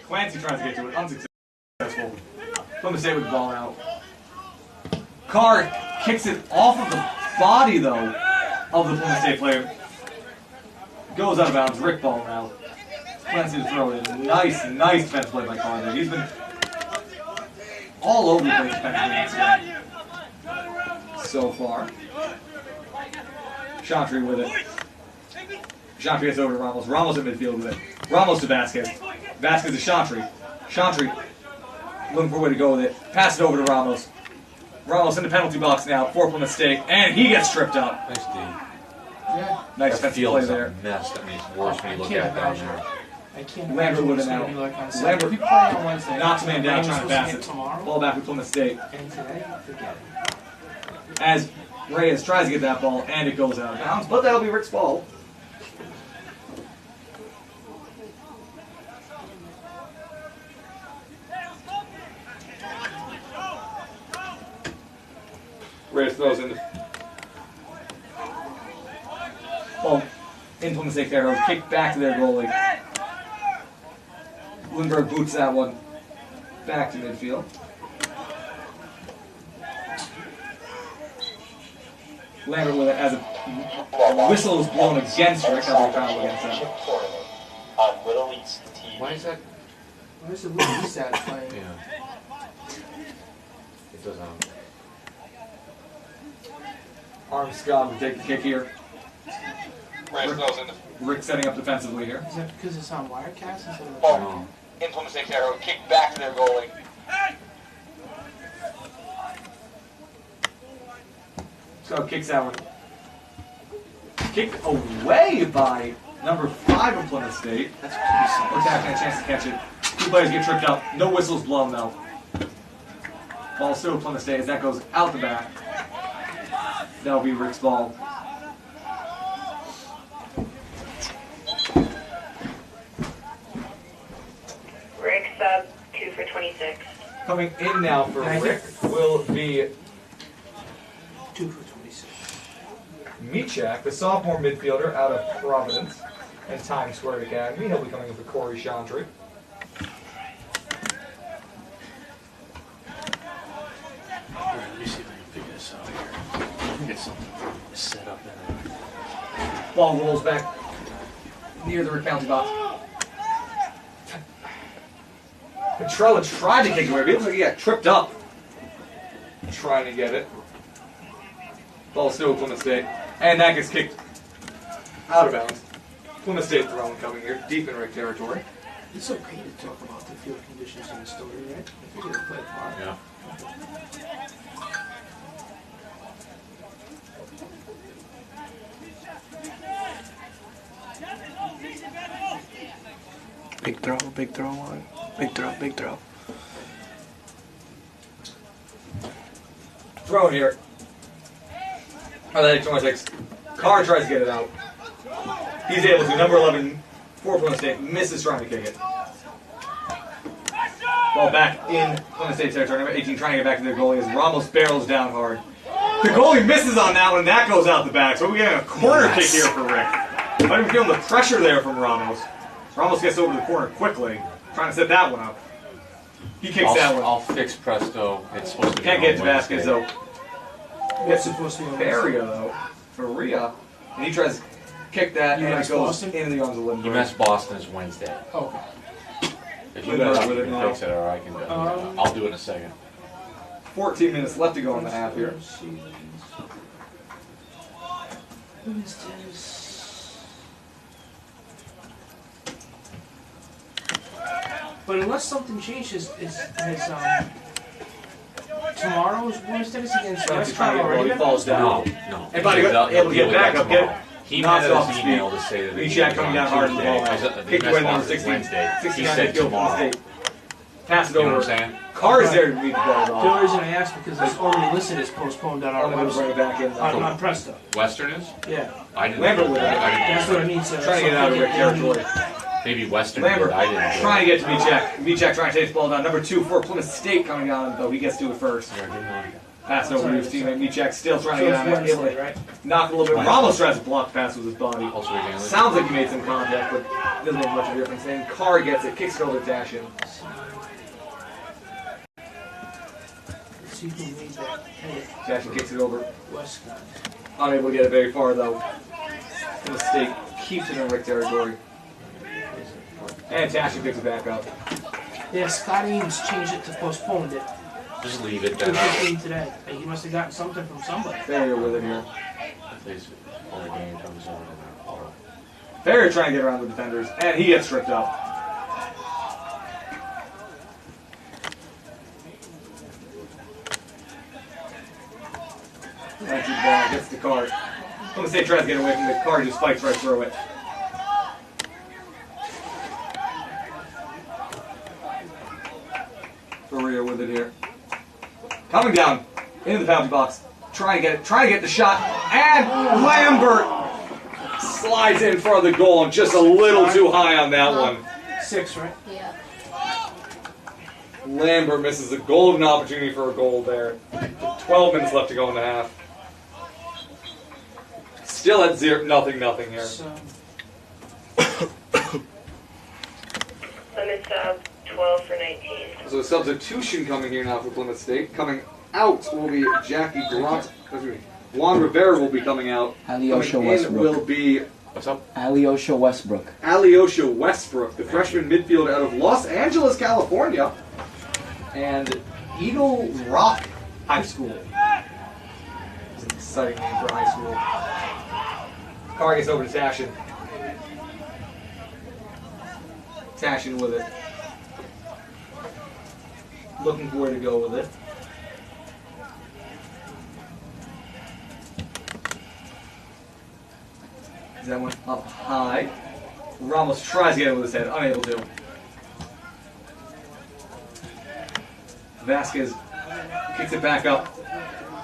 Speaker 1: Clancy tries to get to it, unsuccessful. Plymouth State with the ball out. Carr kicks it off of the body, though, of the Plymouth State player. Goes out of bounds. Rick ball now. Clancy to throw it in. Nice defense play by Carr there. He's been all over the place defensively so far. Chantry with it. Chantry gets over to Ramos. Ramos in midfield with it. Ramos to Vasquez. Vasquez to Chantry. Chantry looking for a way to go with it. Pass it over to Ramos. Ramos in the penalty box now for Plymouth State, and he gets tripped up.
Speaker 7: Nice D.
Speaker 4: Yeah.
Speaker 1: Nice
Speaker 7: That
Speaker 1: defensive
Speaker 7: field
Speaker 1: play
Speaker 7: is
Speaker 1: there.
Speaker 7: a mess. That means worse when you look
Speaker 4: can't
Speaker 7: at it down
Speaker 4: imagine.
Speaker 7: there.
Speaker 4: I can't
Speaker 1: Lambert
Speaker 4: imagine
Speaker 1: with
Speaker 4: what it's
Speaker 1: it
Speaker 4: going
Speaker 1: now.
Speaker 4: to be like on Saturday.
Speaker 1: Lambert
Speaker 4: If we play on Wednesday,
Speaker 1: knocks man down
Speaker 4: Rams
Speaker 1: trying to
Speaker 4: supposed
Speaker 1: pass
Speaker 4: hit
Speaker 1: it.
Speaker 4: tomorrow,
Speaker 1: Ball back with Plymouth State.
Speaker 4: and today, forget it.
Speaker 1: As Reyes tries to get that ball, and it goes out of bounds, but that'll be Rick's ball. Reyes throws in the ball in Plymouth State Pharaohs, kick back to their goalie. Lindbergh boots that one back to midfield. Lambert with it as a whistle is blown against Rick. That'll be foul against him.
Speaker 8: On Little League's TV.
Speaker 7: Why is that?
Speaker 4: Where's the Little East at playing?
Speaker 7: Yeah. It doesn't.
Speaker 1: Armstrong will take the kick here.
Speaker 8: Rams goes in the
Speaker 1: Rick setting up defensively here.
Speaker 4: Is that because it's on Wirecast instead of
Speaker 8: ball.
Speaker 7: No.
Speaker 8: In Plymouth State Arrow, kick back to their goalie.
Speaker 1: So kicks that one. Kicked away by number 5 of Plymouth State.
Speaker 7: That's pretty
Speaker 1: We're taking a chance to catch it. Two players get tripped up. No whistles blown though. Ball still with Plymouth State as that goes out the back. That'll be Rick's ball.
Speaker 3: Rick sub 2 for 26.
Speaker 1: Coming in now for
Speaker 4: Thank
Speaker 1: Rick will be
Speaker 4: 2 for 26.
Speaker 1: Michak, the sophomore midfielder out of Providence and Times Square Academy. He'll be coming in for Corey Chantry.
Speaker 6: Alright, let me see if I can figure this out here. Get something set up there.
Speaker 1: Ball rolls back near the Rick penalty box. Petrella tried to kick it away, but it looks like he got tripped up trying to get it. Ball still with Plymouth State. And that gets kicked out of bounds. Plymouth State throwing coming here, deep in Rick territory.
Speaker 4: It's okay to talk about the field conditions in the story, right? I figured it played a part.
Speaker 7: Yeah.
Speaker 5: Big throw one. Big throw.
Speaker 1: Thrown here. Athletic 26. Carr tries to get it out. He's able to. Number 11 for Plymouth State misses trying to kick it. Ball back in Plymouth State territory. Number 18 trying to get back to their goalie as Ramos barrels down hard. The goalie misses on that one, and that goes out the back. So we're getting a corner kick here for Rick. Might be feeling the pressure there from Ramos. Ramos gets over the corner quickly, trying to set that one up. He kicks that one.
Speaker 7: I'll fix Presto. It's supposed to be
Speaker 1: Can't
Speaker 7: on
Speaker 1: get to
Speaker 7: Wednesday.
Speaker 1: Vasquez though.
Speaker 4: What's supposed to be on
Speaker 1: Faria though, Faria, and he tries to kick that,
Speaker 4: You
Speaker 1: and it
Speaker 4: messed
Speaker 1: goes
Speaker 4: Boston?
Speaker 1: into the arms of
Speaker 7: He
Speaker 1: Lindbergh.
Speaker 7: messed Boston's Wednesday.
Speaker 4: Okay.
Speaker 7: If you got it, you can fix it, or I can do it.
Speaker 4: Um,
Speaker 7: I'll do it in a second.
Speaker 1: 14 minutes left to go in the half here.
Speaker 4: Who's this? But unless something changes, is tomorrow's Blues Tennis against
Speaker 1: Trying
Speaker 4: West
Speaker 1: to
Speaker 4: Coast
Speaker 1: get
Speaker 4: already?
Speaker 1: he falls down.
Speaker 7: No.
Speaker 1: And buddy,
Speaker 7: He'll
Speaker 1: able to
Speaker 7: deal
Speaker 1: get
Speaker 7: with
Speaker 1: back
Speaker 7: that
Speaker 1: up,
Speaker 7: tomorrow.
Speaker 1: get
Speaker 7: He
Speaker 1: knocks
Speaker 7: had
Speaker 1: off
Speaker 7: his
Speaker 1: his
Speaker 7: email
Speaker 1: feet.
Speaker 7: to say that
Speaker 1: Reach
Speaker 7: he
Speaker 1: out
Speaker 7: was
Speaker 1: coming
Speaker 7: on
Speaker 1: down hard to the
Speaker 7: Tuesday.
Speaker 1: ball.
Speaker 7: I said- the
Speaker 1: Kicked
Speaker 7: mess
Speaker 1: away number
Speaker 7: box was
Speaker 1: 16.
Speaker 7: Wednesday. He
Speaker 1: 69
Speaker 7: said
Speaker 1: midfield
Speaker 7: tomorrow.
Speaker 1: from the state. Pass it
Speaker 7: You know
Speaker 1: over.
Speaker 7: what I'm saying?
Speaker 1: Carr's there to meet the ball
Speaker 4: The
Speaker 1: though.
Speaker 4: only reason I asked because it's already listed as postponed on our
Speaker 1: I'm going to bring
Speaker 4: website.
Speaker 1: it back in.
Speaker 4: On Presto.
Speaker 7: Western is?
Speaker 4: Yeah.
Speaker 7: I didn't.
Speaker 1: Lambert with it.
Speaker 7: I
Speaker 4: That's
Speaker 7: didn't.
Speaker 4: what I mean. So
Speaker 1: Trying to get out of Rick territory.
Speaker 7: Maybe Western
Speaker 1: Lambert
Speaker 7: did. I didn't. do it.
Speaker 1: trying to get to Vichak. Vichak trying to take the ball down. Number 2 for Plymouth State coming down though. He gets to it first.
Speaker 7: Yeah, I didn't know.
Speaker 1: Pass over to his teammate. Vichak still trying to
Speaker 4: So
Speaker 1: get
Speaker 4: it's
Speaker 1: on it. Able
Speaker 4: Wednesday,
Speaker 1: to
Speaker 4: right?
Speaker 1: knock it a little bit. Ramos tries to block the pass with his body.
Speaker 7: Also, we can-
Speaker 1: Sounds like he made some contact, but doesn't make much of a difference. And Carr gets it, kicks it over to Tashin.
Speaker 4: See who made that. Hey,
Speaker 1: Tashin kicks it over.
Speaker 4: West guy.
Speaker 1: Unable to get it very far though. The mistake keeps it in Rick territory. And Tashin picks it back up.
Speaker 4: Yeah, Scott Eames changed it to postponed it.
Speaker 7: Just leave it then.
Speaker 4: 2:15 today. He must have gotten something from somebody.
Speaker 1: Farrier with it here.
Speaker 7: Please, when the game comes on.
Speaker 1: Farrier trying to get around the defenders, and he gets tripped up. That's the ball, gets the card. Plymouth State tries to get away from the card, just fights right through it. Farrier with it here. Coming down into the penalty box, trying to get the shot, and Lambert slides in front of the goal, and just a little too high on that one.
Speaker 4: 6, right?
Speaker 2: Yeah.
Speaker 1: Lambert misses a golden opportunity for a goal there. 12 minutes left to go in the half. Still at 0-0 here.
Speaker 4: So,
Speaker 3: Plymouth sub 12 for 19.
Speaker 1: So a substitution coming here now for Plymouth State. Coming out will be Jackie Grant. Juan Rivera will be coming out.
Speaker 9: Alyosha
Speaker 1: Coming in
Speaker 9: Westbrook.
Speaker 1: will be
Speaker 7: What's up?
Speaker 9: Alyosha Westbrook.
Speaker 1: Alyosha Westbrook, the freshman midfielder out of Los Angeles, California. And Eagle Rock High School. It's an exciting name for high school. Carr gets over to Tashin. Tashin with it. Looking for where to go with it. Is that one up high? Ramos tries to get it with his head, unable to. Vasquez kicks it back up.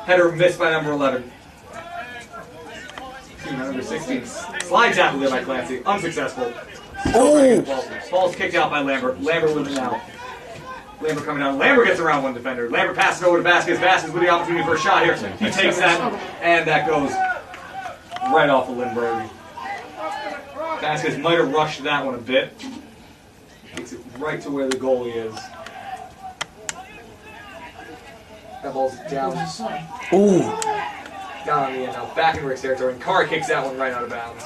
Speaker 1: Header missed by number 11. Number 16. Slide tackle there by Clancy. Unsuccessful. Ball's kicked out by Lambert. Lambert with it now. Lambert coming down. Lambert gets around one defender. Lambert passes over to Vasquez. Vasquez with the opportunity for a shot here. He takes that, and that goes right off of Lindbergh. Vasquez might have rushed that one a bit. Takes it right to where the goalie is. That ball's down.
Speaker 9: Ooh.
Speaker 1: Down on the end now, back in Rick's territory, and Carr kicks that one right out of bounds.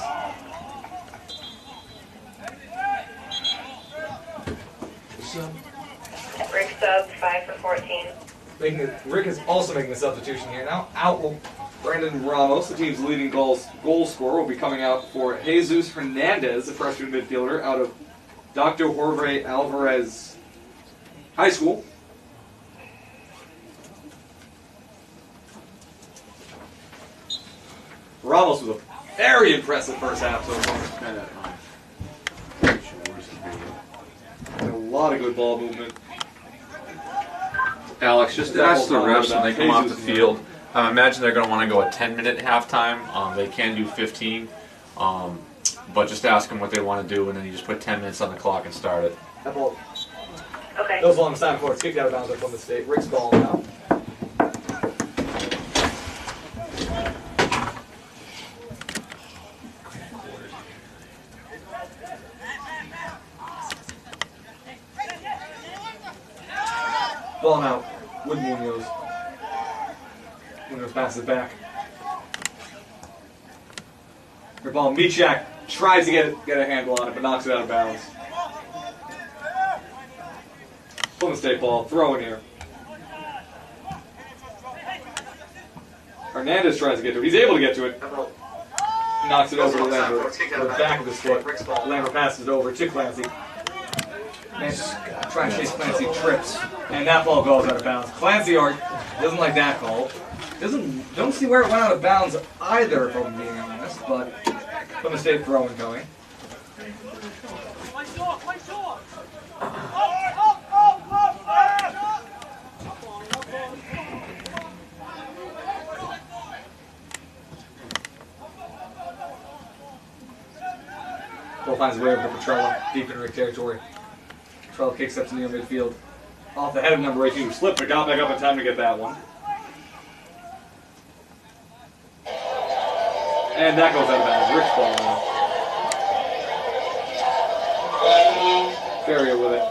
Speaker 4: so
Speaker 3: Rick sub 5 for 14.
Speaker 1: Rick is also making a substitution here now. Out will Brandon Ramos, the team's leading goal scorer, will be coming out for Jesus Hernandez, a freshman midfielder out of Dr. Jorge Alvarez High School. Ramos was a very impressive first half so far. And a lot of good ball movement.
Speaker 7: Alex, just ask the refs when they come off the field. Imagine they're going to want to go a 10-minute halftime. They can do 15. But just ask them what they want to do, and then you just put 10 minutes on the clock and start it.
Speaker 1: That ball
Speaker 3: Okay.
Speaker 1: goes along the side court, kicked out of bounds by Plymouth State. Rick's ball now. Ball now with Munoz. Munoz passes it back. Her ball, Michak tries to get a handle on it, but knocks it out of bounds. Plymouth State ball. Throw in here. Hernandez tries to get to it. He's able to get to it. Knocks it over to Lambert. With the back of his foot. Lambert passes it over to Clancy. Trying to chase Clancy, trips. And that ball goes out of bounds. Clancy doesn't like that call. Don't see where it went out of bounds either, if I'm being honest, but Plymouth State throwing going. Ball finds a way over to Petrella, deep in Rick territory. Petrella kicks up to near midfield. Off the head of number 18, who slipped, but got back up in time to get that one. And that goes out of bounds. Rick's ball now. Ferrier with it.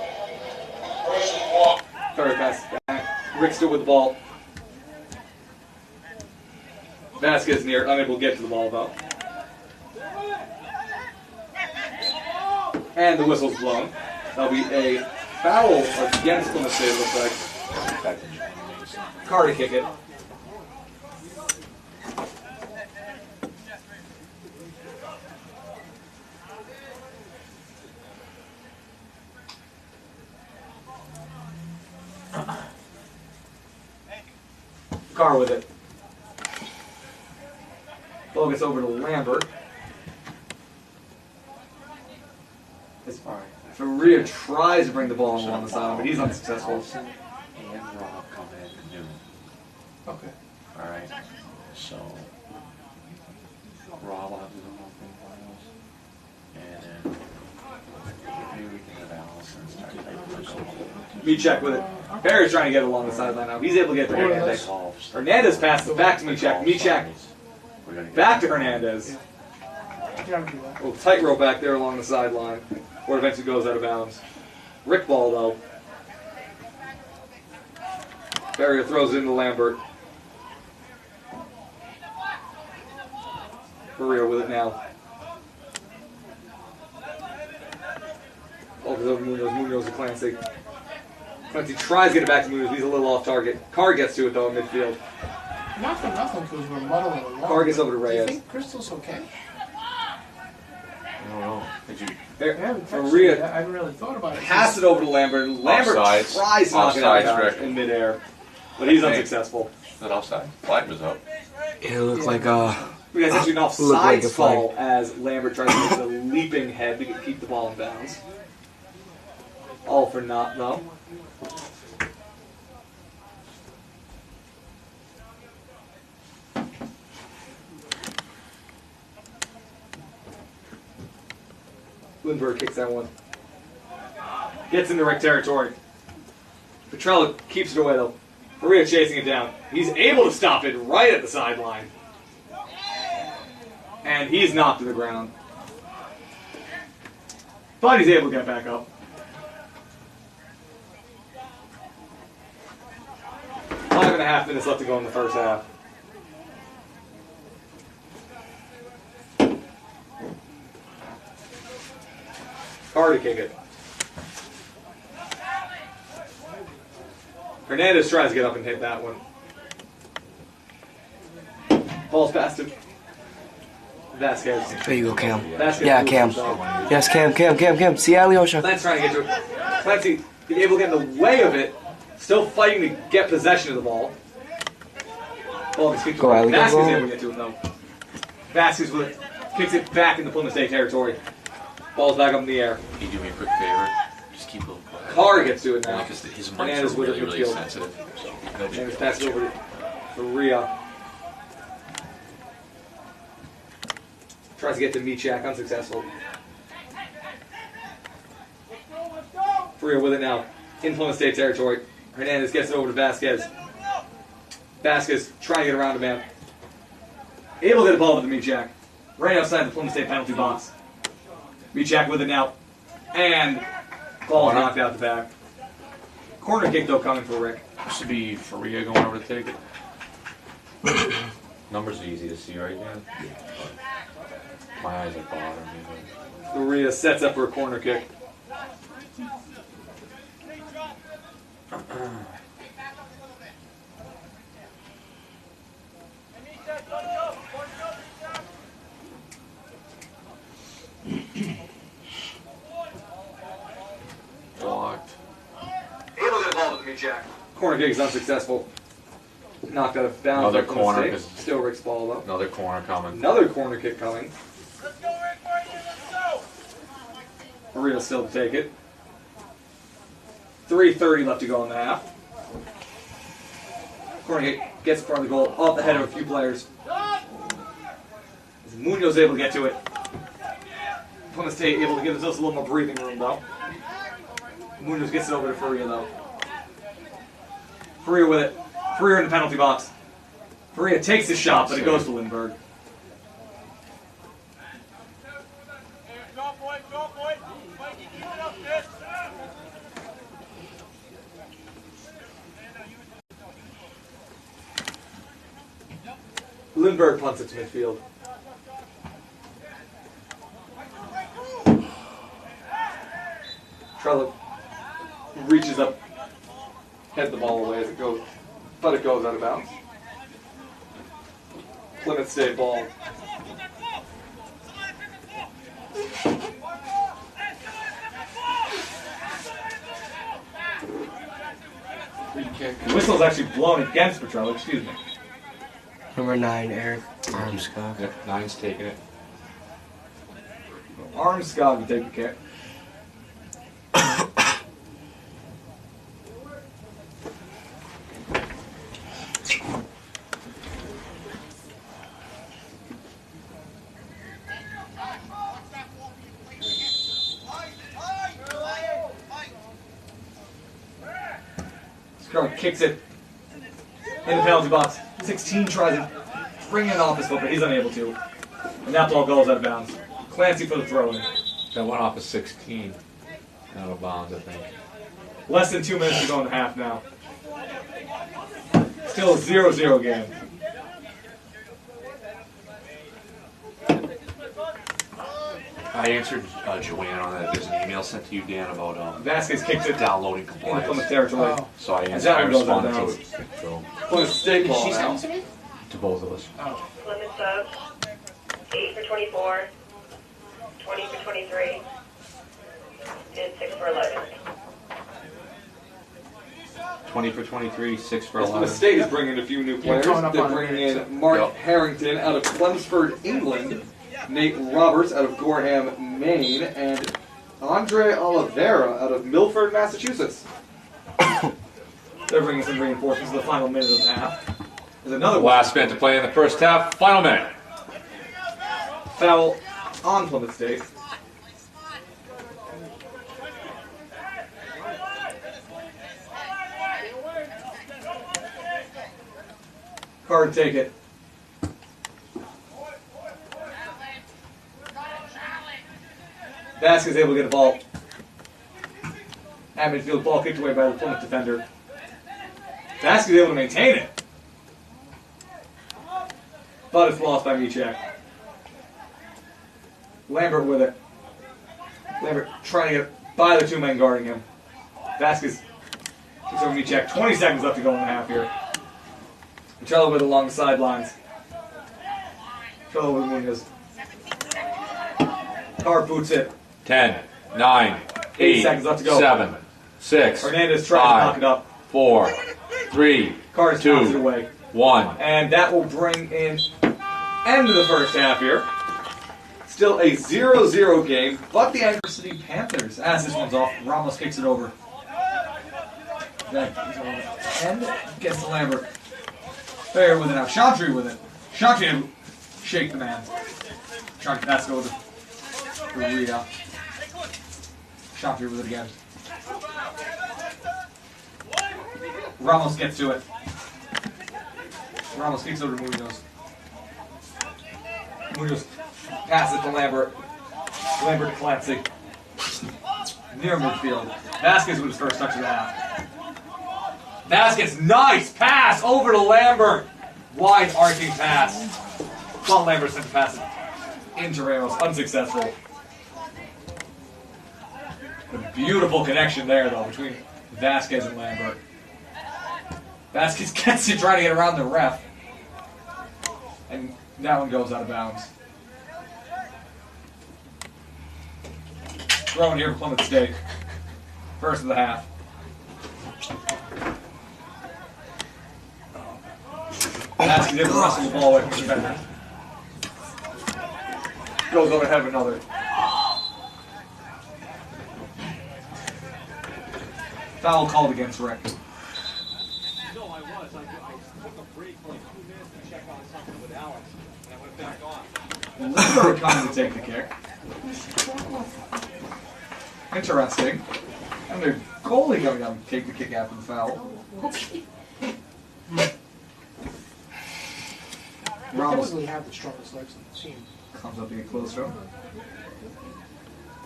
Speaker 1: Ferrier passes back. Rick still with the ball. Vasquez near, unable to get to the ball though. And the whistle's blown. That'll be a foul against Plymouth State, it looks like. Carr to kick it. Carr with it. Ball gets over to Lambert. Faria tries to bring the ball along the side, but he's unsuccessful.
Speaker 6: Allison and Rob come in at noon.
Speaker 4: Okay.
Speaker 6: Alright. So Rob will have to do the opening finals. And then maybe we can have Allison start typing.
Speaker 1: Mechak with it. Barry's trying to get along the sideline now. He's able to get to Hernandez. Hernandez passes back to Mechak. Mechak back to Hernandez. A little tightrope back there along the sideline. Or eventually goes out of bounds. Rick ball though. Barrier throws it into Lambert. Barrier with it now. Ball goes over to Munoz. Munoz to Clancy. Clancy tries to get it back to Munoz. He's a little off target. Carr gets to it though in midfield.
Speaker 4: Not for nothing, because we're muddling along.
Speaker 1: Carr gets over to
Speaker 4: Do
Speaker 1: Reyes.
Speaker 4: you think Crystal's okay?
Speaker 7: I don't know. Did you?
Speaker 4: I haven't texted
Speaker 1: Maria
Speaker 4: her. I haven't really thought about it.
Speaker 1: pass it over to Lambert. Lambert
Speaker 7: Offsides.
Speaker 1: tries to knock it out of
Speaker 7: Offsides,
Speaker 1: bounds
Speaker 7: Rick.
Speaker 1: in midair, but he's
Speaker 7: Okay.
Speaker 1: unsuccessful.
Speaker 7: Is that offside? Flag was up.
Speaker 5: It looked like
Speaker 1: It's actually an
Speaker 5: looked like a
Speaker 1: offsides
Speaker 5: flag.
Speaker 1: call as Lambert tries to use a leaping head to keep the ball in bounds. All for naught, though. Lindbergh kicks that one. Gets into Rick territory. Petrella keeps it away, though. Faria chasing it down. He's able to stop it right at the sideline. And he's knocked to the ground. But he's able to get back up. 5.5 minutes left to go in the first half. Carr to kick it. Hernandez tries to get up and hit that one. Ball's past him. Vasquez.
Speaker 5: There you go, Cam.
Speaker 1: Vasquez
Speaker 5: Yeah,
Speaker 1: moves
Speaker 5: Cam.
Speaker 1: himself.
Speaker 5: Yes, Cam. See Alyosha.
Speaker 1: Clancy trying to get to it. Clancy being able to get in the way of it. Still fighting to get possession of the ball. Ball gets kicked
Speaker 5: Go,
Speaker 1: away.
Speaker 5: Ali, go,
Speaker 1: Vasquez
Speaker 5: go.
Speaker 1: able to get to it though. Vasquez with it. Kicks it back into Plymouth State territory. Ball's back up in the air.
Speaker 7: Can you do me a quick favor? Just keep a little quiet.
Speaker 1: Carr gets to it now.
Speaker 7: Because his mics
Speaker 1: Hernandez
Speaker 7: are
Speaker 1: with
Speaker 7: really,
Speaker 1: it
Speaker 7: really
Speaker 1: midfield.
Speaker 7: sensitive. So nobody
Speaker 1: Hernandez
Speaker 7: can
Speaker 1: passes
Speaker 7: watch.
Speaker 1: over to Rhea. Tries to get to Mechak, unsuccessful. Faria with it now. In Plymouth State territory. Hernandez gets it over to Vasquez. Vasquez trying to get around a man. Able to get a ball with the Mechak. Right outside the Plymouth State penalty box. Mechak with it now. And ball knocked out the back. Corner kick though coming for Rick.
Speaker 7: This should be Faria going over to take it. Numbers are easy to see right now. My eyes are bothering me.
Speaker 1: Faria sets up for a corner kick.
Speaker 7: Blocked.
Speaker 1: Able to get a ball with the jack. Corner kick is unsuccessful. Knocked out of bounds.
Speaker 7: Another
Speaker 1: by
Speaker 7: corner
Speaker 1: mistake.
Speaker 7: is-
Speaker 1: Still Rick's ball though.
Speaker 7: Another corner coming.
Speaker 1: Another corner kick coming. Marino still to take it. 3:30 left to go in the half. Corner kick gets in front of the goal, off the head of a few players. As Munoz able to get to it. Plymouth State able to give themselves a little more breathing room though. Munoz gets it over to Faria though. Faria with it. Faria in the penalty box. Faria takes the shot, but it goes to Lindbergh. Lindbergh punts it to midfield. Trello reaches up, heads the ball away as it goes, but it goes out of bounds. Plymouth State ball.
Speaker 6: Free kick.
Speaker 1: The whistle's actually blown against Petrello, excuse me.
Speaker 5: Number 9, Eric Armskog.
Speaker 7: Yep, 9's taking it.
Speaker 1: Armskog to take the kick. Scarlett kicks it in the penalty box. 16 tries to bring it off his foot, but he's unable to. And that ball goes out of bounds. Clancy for the throw in.
Speaker 7: That went off of 16. Out of bounds, I think.
Speaker 1: Less than 2 minutes to go in the half now. Still a 0-0 game.
Speaker 7: I answered Joanne on that. There's an email sent to you, Dan, about
Speaker 1: Vasquez kicks it
Speaker 7: downloading
Speaker 1: in the
Speaker 7: compliance.
Speaker 1: Plymouth territory.
Speaker 4: Oh.
Speaker 7: So I
Speaker 1: And that
Speaker 7: I
Speaker 1: one goes out of
Speaker 7: responded to
Speaker 1: bounds.
Speaker 7: it. So,
Speaker 1: Plymouth State
Speaker 4: Did
Speaker 1: ball
Speaker 4: she
Speaker 1: now.
Speaker 4: send it?
Speaker 7: to both of us.
Speaker 4: Oh.
Speaker 3: Plymouth subs, 8 for 24, 20 for 23, and 6 for 11.
Speaker 7: 20 for 23, 6 for
Speaker 1: Plymouth
Speaker 7: 11.
Speaker 1: State is bringing in a few new players.
Speaker 4: throwing up
Speaker 1: They're
Speaker 4: on
Speaker 1: bringing
Speaker 4: it.
Speaker 1: in Mark
Speaker 7: Yep.
Speaker 1: Harrington out of Chelmsford, England. Nate Roberts out of Gorham, Maine. And Andre Oliveira out of Milford, Massachusetts. They're bringing some reinforcements to the final minute of the half. There's another
Speaker 7: Last minute to play in the first half. Final minute.
Speaker 1: foul on Plymouth State. Card take it. Vasquez able to get a ball. At midfield, ball kicked away by the Plymouth defender. Vasquez able to maintain it. But it's lost by Michak. Lambert with it. Lambert trying to get by the 2 men guarding him. Vasquez gets over Michak. 20 seconds left to go in the half here. Trello with it along the sidelines. Trello with Munoz. Carr boots it.
Speaker 7: 10, 9, 8,
Speaker 1: seconds left to go.
Speaker 7: 7, 6,
Speaker 1: Hernandez trying to knock it up.
Speaker 7: 4, 3,
Speaker 1: Carr knocks it
Speaker 7: 2,
Speaker 1: away.
Speaker 7: 1.
Speaker 1: And that will bring in end of the first half here. Still a 0-0 game, but the Anchor City Panthers, as this one's off, Ramos kicks it over. And gets to Lambert. Fair with it now. Chantry with it. Chantry to shake the man. Trying to pass it over to Rhea. Chantry with it again. Ramos gets to it. Ramos kicks over to Munoz. Munoz passes it to Lambert. Lambert to Clancy. Near midfield. Vasquez with his first touch of the half. Vasquez, nice pass over to Lambert. Wide arcing pass. But Lambert sent the pass it into Ramos. Unsuccessful. A beautiful connection there, though, between Vasquez and Lambert. Vasquez gets it trying to get around the ref. And that one goes out of bounds. Throwing here for Plymouth State. First of the half. Vasquez able to wrestle the ball away from the defender. Goes over ahead of another. Foul called against Rick.
Speaker 10: No, I was. I took a break for like 2 minutes to check on something with Alex, and I went back on.
Speaker 1: Lindbergh coming to take the kick. Interesting. And their goalie coming up to take the kick after the foul.
Speaker 4: We
Speaker 1: Ramos
Speaker 4: typically have the strongest legs on the team.
Speaker 1: comes up to get close to him.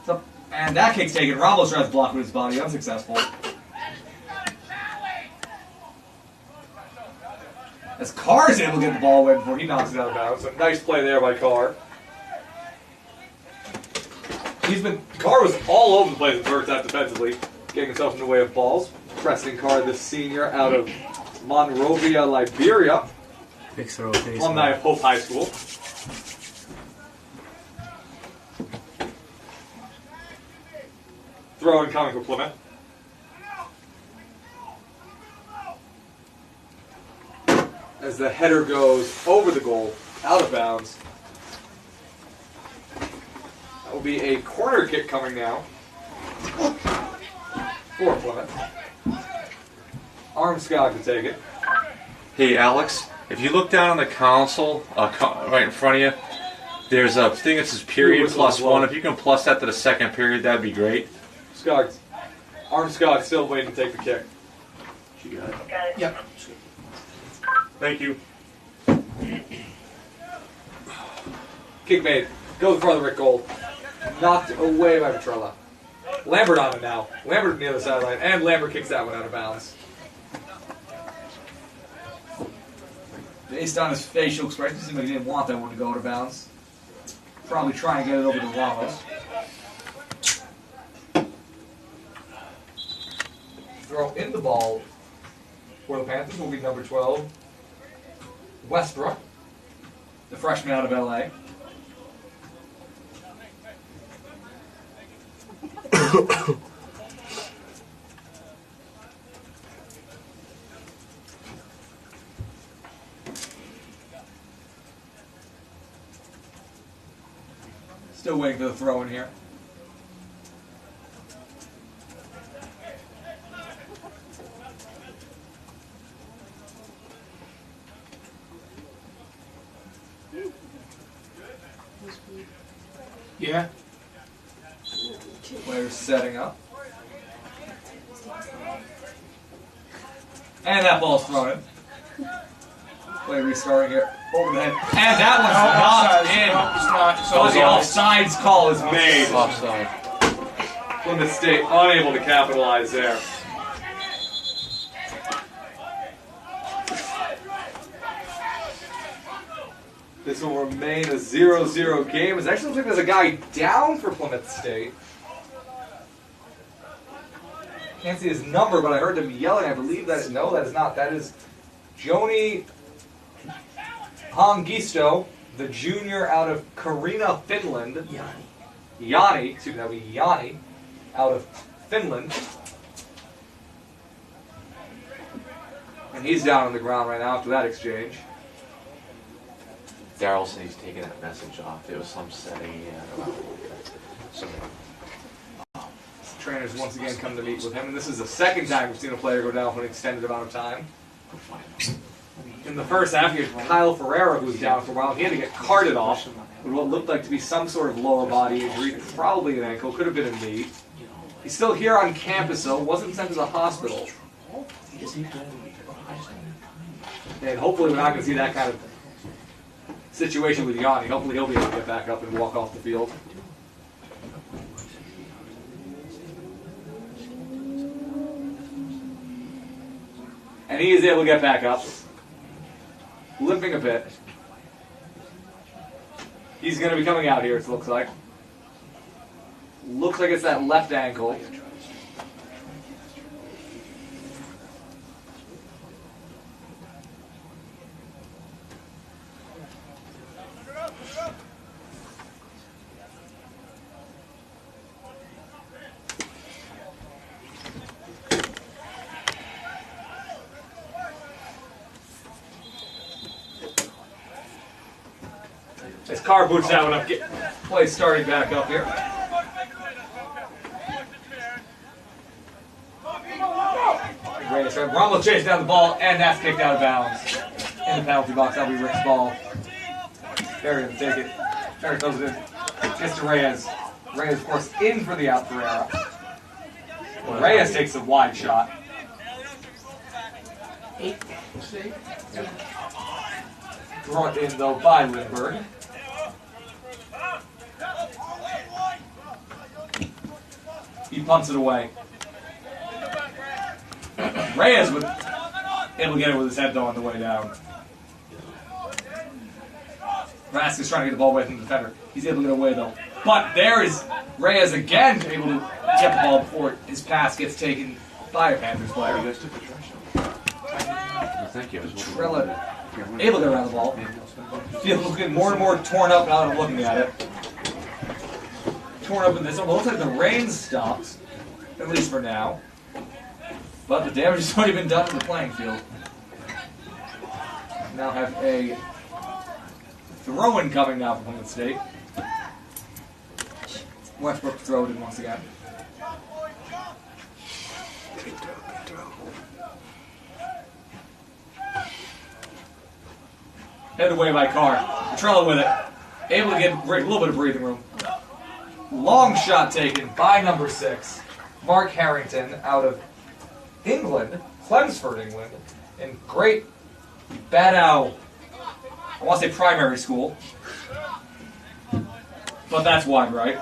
Speaker 1: So, and that kick's taken. Ramos tries to block with his body, unsuccessful. As Carr is able to get the ball away before he knocks it out of bounds. So nice play there by Carr. Carr was all over the place in the first half defensively, getting himself in the way of balls. Preston Carr, the senior out of Monrovia, Liberia.
Speaker 5: Big throw face.
Speaker 1: Alumni of Hope High School. Throw incoming for Plymouth. As the header goes over the goal, out of bounds. That will be a corner kick coming now for Plymouth. Armskog to take it.
Speaker 7: Hey, Alex, if you look down on the console, right in front of you, there's a thing that says period plus one. If you can plus that to the second period, that'd be great.
Speaker 1: Armskog still waiting to take the kick.
Speaker 7: You got it.
Speaker 3: Got it.
Speaker 4: Yep.
Speaker 7: Thank you.
Speaker 1: Kick made. Goes for the Rick goal. Knocked away by Petrella. Lambert on it now. Lambert near the sideline, and Lambert kicks that one out of bounds. Based on his facial expression, it seemed like he didn't want that one to go out of bounds. Probably try and get it over to Ramos. Throw in the ball for the Panthers will be number 12, Westbrook, the freshman out of LA. Still waiting for the throw in here.
Speaker 4: Yeah.
Speaker 1: Players setting up. And that ball's thrown in. Play restarting here. Over the head. And that one's not in.
Speaker 4: No, it's not. It's
Speaker 1: So the
Speaker 4: offside.
Speaker 1: offsides call is made.
Speaker 5: Offside.
Speaker 1: Plymouth State unable to capitalize there. This will remain a 0-0 game. It actually looks like there's a guy down for Plymouth State. Can't see his number, but I heard them yelling. I believe that no, that is not. That is Joni Hongisto, the junior out of Karina, Finland. Yanni, excuse me, that would be Yanni, out of Finland. And he's down on the ground right now after that exchange.
Speaker 7: Daryl said he's taking that message off. There was some setting about some.
Speaker 1: Trainers once again come to meet with him, and this is the second time we've seen a player go down for an extended amount of time. In the first half, you had Kyle Ferreira, who was down for a while. He had to get carted off with what looked like to be some sort of lower body injury, probably an ankle, could have been a knee. He's still here on campus, though, wasn't sent to the hospital. And hopefully we're not going to see that kind of situation with Yanni. Hopefully he'll be able to get back up and walk off the field. And he is able to get back up, limping a bit. He's going to be coming out here, it looks like. Looks like it's that left ankle. As Carr boots that one up, play starting back up here. Ramos chases down the ball, and that's kicked out of bounds. In the penalty box, that'll be Rick's ball. Ferry will take it. Ferry throws it in. Gets to Reyes. Reyes, of course, in for the out Ferreira. Reyes takes a wide shot.
Speaker 4: 8 save.
Speaker 1: Brought in, though, by Lindbergh. He punts it away. Reyes able to get it with his head, though, on the way down. Vasquez trying to get the ball away from the defender. He's able to get away, though. But there is Reyes again able to get the ball before his pass gets taken by a Panthers player.
Speaker 6: You guys took the trash out. Thank you.
Speaker 1: Trella able to get around the ball. Feels looking more and more torn up now that I'm looking at it. Torn up in this one. Looks like the rain stops, at least for now. But the damage has already been done to the playing field. Now have a throw-in coming now from Plymouth State. Westbrook throw it in once again. Headed away by Carr. Petrella with it. Able to get a little bit of breathing room. Long shot taken by number 6. Mark Harrington out of England, Chelmsford, England, in great Badow, I want to say primary school, but that's wide right.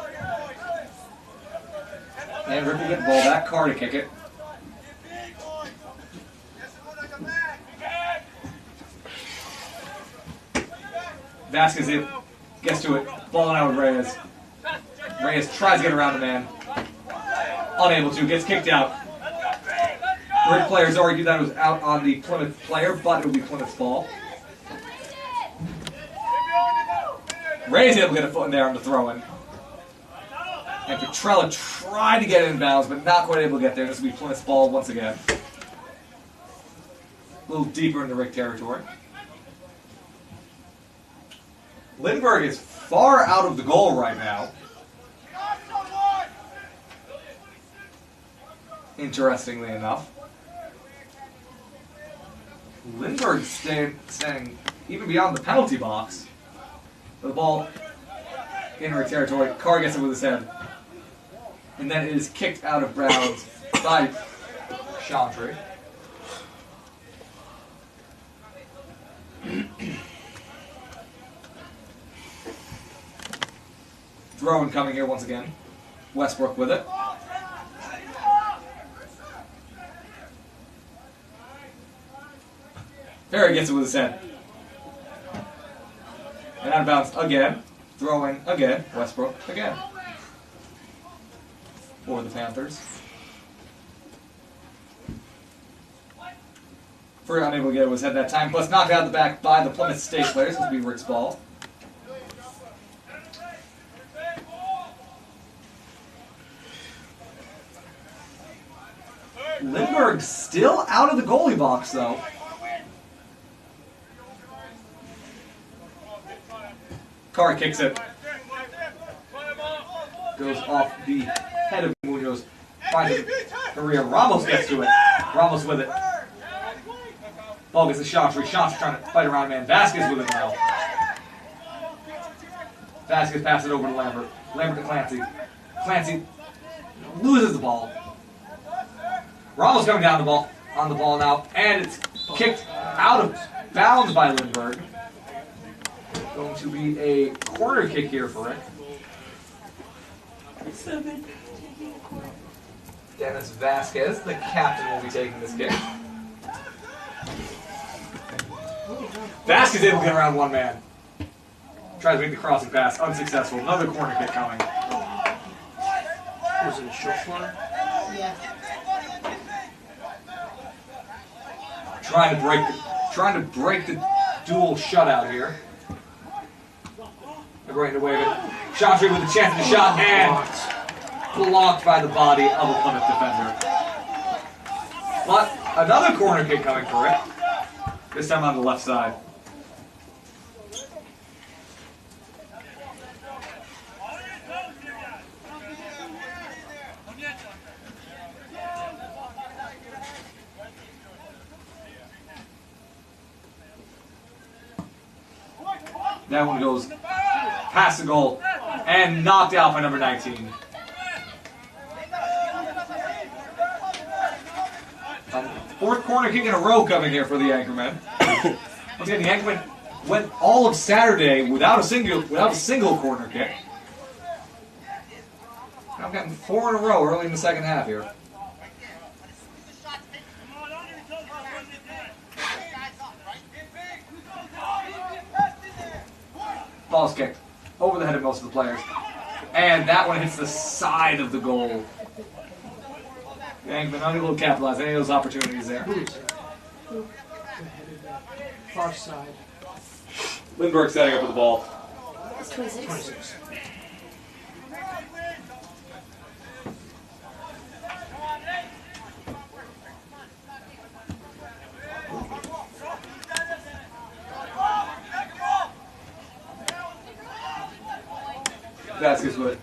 Speaker 1: And Ripple get the ball back, Carr to kick it. Vasquez gets to it, balling out with Reyes. Reyes tries to get around the man. Unable to, gets kicked out. Rick players argue that it was out on the Plymouth player, but it would be Plymouth's ball. Reyes able to get a foot in there on the throw-in. And Petrella tried to get it in bounds, but not quite able to get there. This will be Plymouth's ball once again. A little deeper into Rick territory. Lindbergh is far out of the goal right now. Interestingly enough. Lindbergh standing even beyond the penalty box. The ball in Rick territory. Carr gets it with his head. And then it is kicked out of bounds by Chantry. Throw-in coming here once again. Westbrook with it. Ferry gets it with his head. And out of bounds again. Throw-in again. Westbrook again. For the Panthers. Ferry unable to get it with his head that time. Plus knocked out of the back by the Plymouth State players. This will be Rick's ball. Lindbergh still out of the goalie box, though. Carr kicks it. Goes off the head of Munoz. Finds it. Maria Ramos gets to it. Ramos with it. Ball gets a shot. Shots trying to fight around man. Vasquez with it now. Vasquez passes it over to Lambert. Lambert to Clancy. Clancy loses the ball. Ramos coming down on the ball now, and it's kicked out of bounds by Lindbergh. Going to be a corner kick here for Rick. Dennis Vasquez, the captain, will be taking this kick. Vasquez able to get around one man. Tries to make the crossing pass, unsuccessful. Another corner kick coming.
Speaker 4: Was it a short corner?
Speaker 2: Yeah.
Speaker 1: Trying to break the dual shutout here. They're going to wave it. Chantry with a chance at the shot, and blocked by the body of a Plymouth defender. But another corner kick coming for it. This time on the left side. That one goes past the goal and knocked out by number 19. Fourth corner kick in a row coming here for the Anchormen. Once again, the Anchormen went all of Saturday without a single corner kick. Now I'm getting 4 in a row early in the second half here. Ball's kicked over the head of most of the players. And that one hits the side of the goal. The Anchormen unable to capitalize any of those opportunities there.
Speaker 4: Far side.
Speaker 1: Lindbergh setting up with the ball.
Speaker 2: It's 26.
Speaker 4: 26.
Speaker 1: Vasquez with it.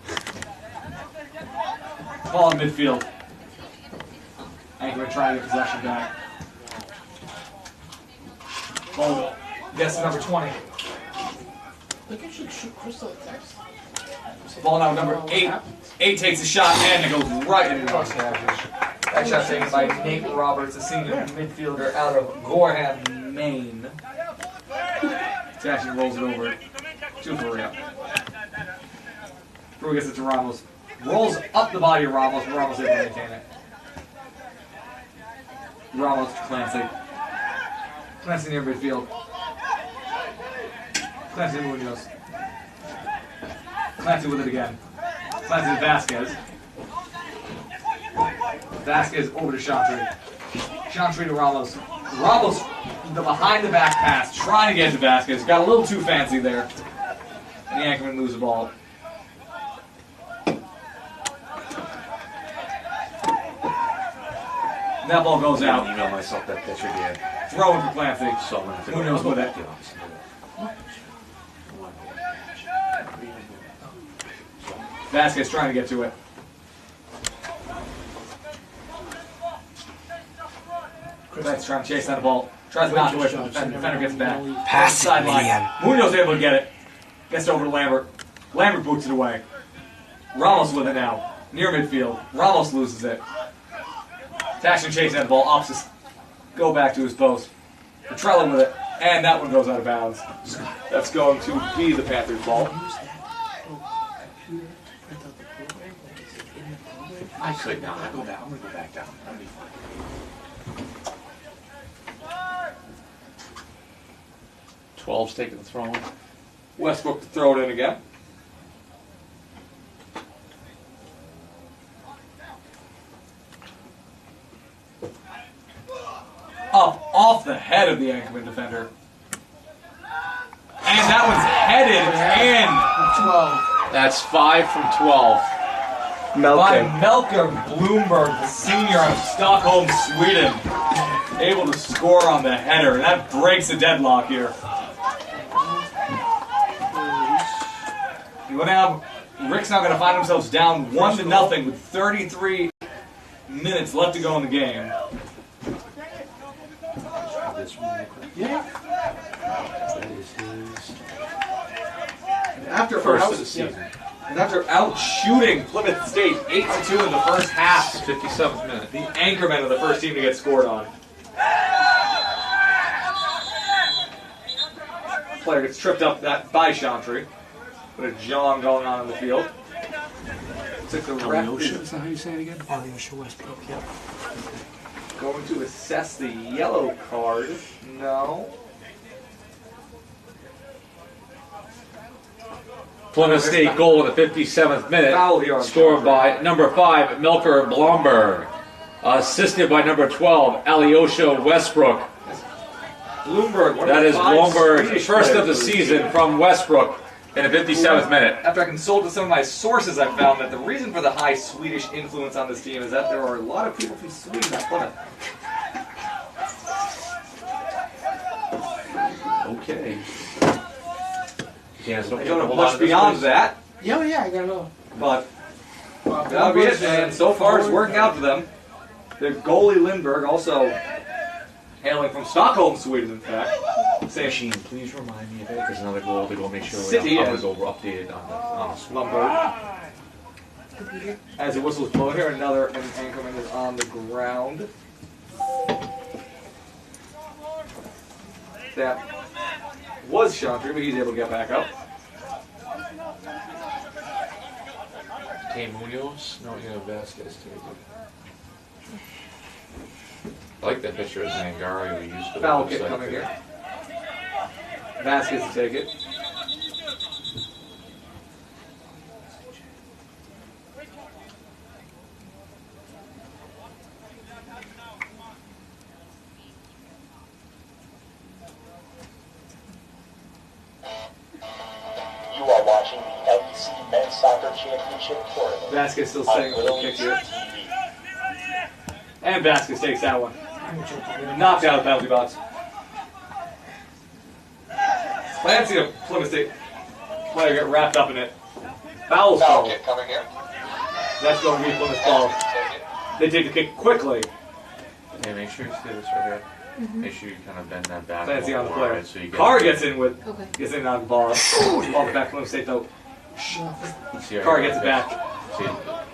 Speaker 1: Ball in midfield. Anchorman trying to get possession back. Ball gets to number 20.
Speaker 4: Look at you shoot Crystal Text.
Speaker 1: Ball now number 8. 8 takes a shot and it goes right into the box. That shot taken by Nate Roberts, a senior midfielder out of Gorham, Maine. Jackson rolls it over. 2 for Rio. Brewer gets it to Ramos. Rolls up the body of Ramos, and Ramos able to maintain it. Ramos to Clancy. Clancy near midfield. Clancy Munoz. Clancy with it again. Clancy to Vasquez. Vasquez over to Chantry. Chantry to Ramos. Ramos, the behind the back pass, trying to get to Vasquez. Got a little too fancy there. And the Anchorman lose the ball. That ball goes out.
Speaker 6: I email myself that picture again.
Speaker 1: Throw it for Clancy.
Speaker 6: So I'm gonna have to
Speaker 1: Munoz with it. Vasquez trying to get to it. Clancy trying to chase that ball. Tries to knock it away from the defender. Defender gets back.
Speaker 5: Pass it,
Speaker 1: Sideline.
Speaker 5: man.
Speaker 1: Munoz able to get it. Gets it over to Lambert. Lambert boots it away. Ramos with it now. Near midfield. Ramos loses it. Taxon chasing that ball. Opps go back to his post. Petrella with it. And that one goes out of bounds. That's going to be the Panthers' ball.
Speaker 4: Use that computer to print out the program. Like, is it in the program?
Speaker 6: I click down. I go down. I'm gonna go back down. That'll be fine.
Speaker 7: 12's taking the throw in.
Speaker 1: Westbrook to throw it in again. Up off the head of the Anchorman defender. And that one's headed in
Speaker 4: 12.
Speaker 7: That's 5 from 12.
Speaker 1: by Melker Bloomberg, the senior of Stockholm, Sweden. Able to score on the header, and that breaks the deadlock here. You now, Rick's now going to find themselves down 1-0 with 33 minutes left to go in the game.
Speaker 4: Yeah.
Speaker 6: That is his
Speaker 1: After
Speaker 6: first of the season.
Speaker 1: And after out shooting Plymouth State 8-2 in the first half,
Speaker 7: 57th minute.
Speaker 1: the anchorman of the first team to get scored on. Player gets tripped up that by Chantry. With a John going on in the field. Took the ref
Speaker 6: Is that how you say it again?
Speaker 4: Alyosha Westbrook, yep.
Speaker 1: going to assess the yellow card. No.
Speaker 7: Plymouth State goal in the 57th minute,
Speaker 1: Foul here on
Speaker 7: scored
Speaker 1: Chantry.
Speaker 7: by number 5, Melker Blomberg. Assisted by number 12, Alyosha Westbrook.
Speaker 1: Bloomberg, one
Speaker 7: That
Speaker 1: of
Speaker 7: is
Speaker 1: the 5
Speaker 7: Blomberg's
Speaker 1: Swedish
Speaker 7: first of
Speaker 1: players
Speaker 7: the
Speaker 1: for this
Speaker 7: season
Speaker 1: team.
Speaker 7: from Westbrook in the 57th minute.
Speaker 1: After I consulted some of my sources, I found that the reason for the high Swedish influence on this team is that there are a lot of people from Sweden at Plymouth.
Speaker 7: Okay. Yeah, so
Speaker 1: I don't know much beyond that,
Speaker 4: Yeah, yeah, I gotta know.
Speaker 1: but that'll be it, and so far it's working out for them. The goalie Lindberg, also hailing from Stockholm, Sweden, in fact. Same.
Speaker 7: Machine, please remind me if there's another goal to go make sure
Speaker 1: City
Speaker 7: we
Speaker 1: has-
Speaker 7: go updated on the score.
Speaker 1: Lumberg.
Speaker 2: Computer.
Speaker 1: As the whistle's blown here, another anchorman is on the ground. That was Chantry, but he's able to get back up.
Speaker 7: Tay Munoz? No, you know Vasquez too. I like that picture of Zangari we used for the
Speaker 1: Foul kick
Speaker 7: website.
Speaker 1: coming here. Vasquez to take it.
Speaker 8: You are watching the LEC Men's Soccer Championship Tournament
Speaker 1: Vasquez still
Speaker 8: on
Speaker 1: staying with the
Speaker 8: Little
Speaker 1: kick
Speaker 8: Leagues
Speaker 1: here.
Speaker 8: TV.
Speaker 1: And Vasquez takes that one.
Speaker 4: Amateur player.
Speaker 1: Knocked out of the penalty box. Clancy, a Plymouth State player, get wrapped up in it. Foul
Speaker 8: Foul
Speaker 1: call.
Speaker 8: kick coming here.
Speaker 1: That's going to be Plymouth ball.
Speaker 8: Take it.
Speaker 1: They take the kick quickly.
Speaker 7: Hey, make sure you see this right here. Make sure you kind of bend that back.
Speaker 1: Clancy on the
Speaker 7: more,
Speaker 1: player.
Speaker 7: right, so you get
Speaker 1: Carr gets in with,
Speaker 2: Okay.
Speaker 1: gets in on the ball. Ball back Plymouth State though.
Speaker 7: See how
Speaker 1: Carr
Speaker 7: you
Speaker 1: gets it
Speaker 7: got
Speaker 1: back.
Speaker 7: See,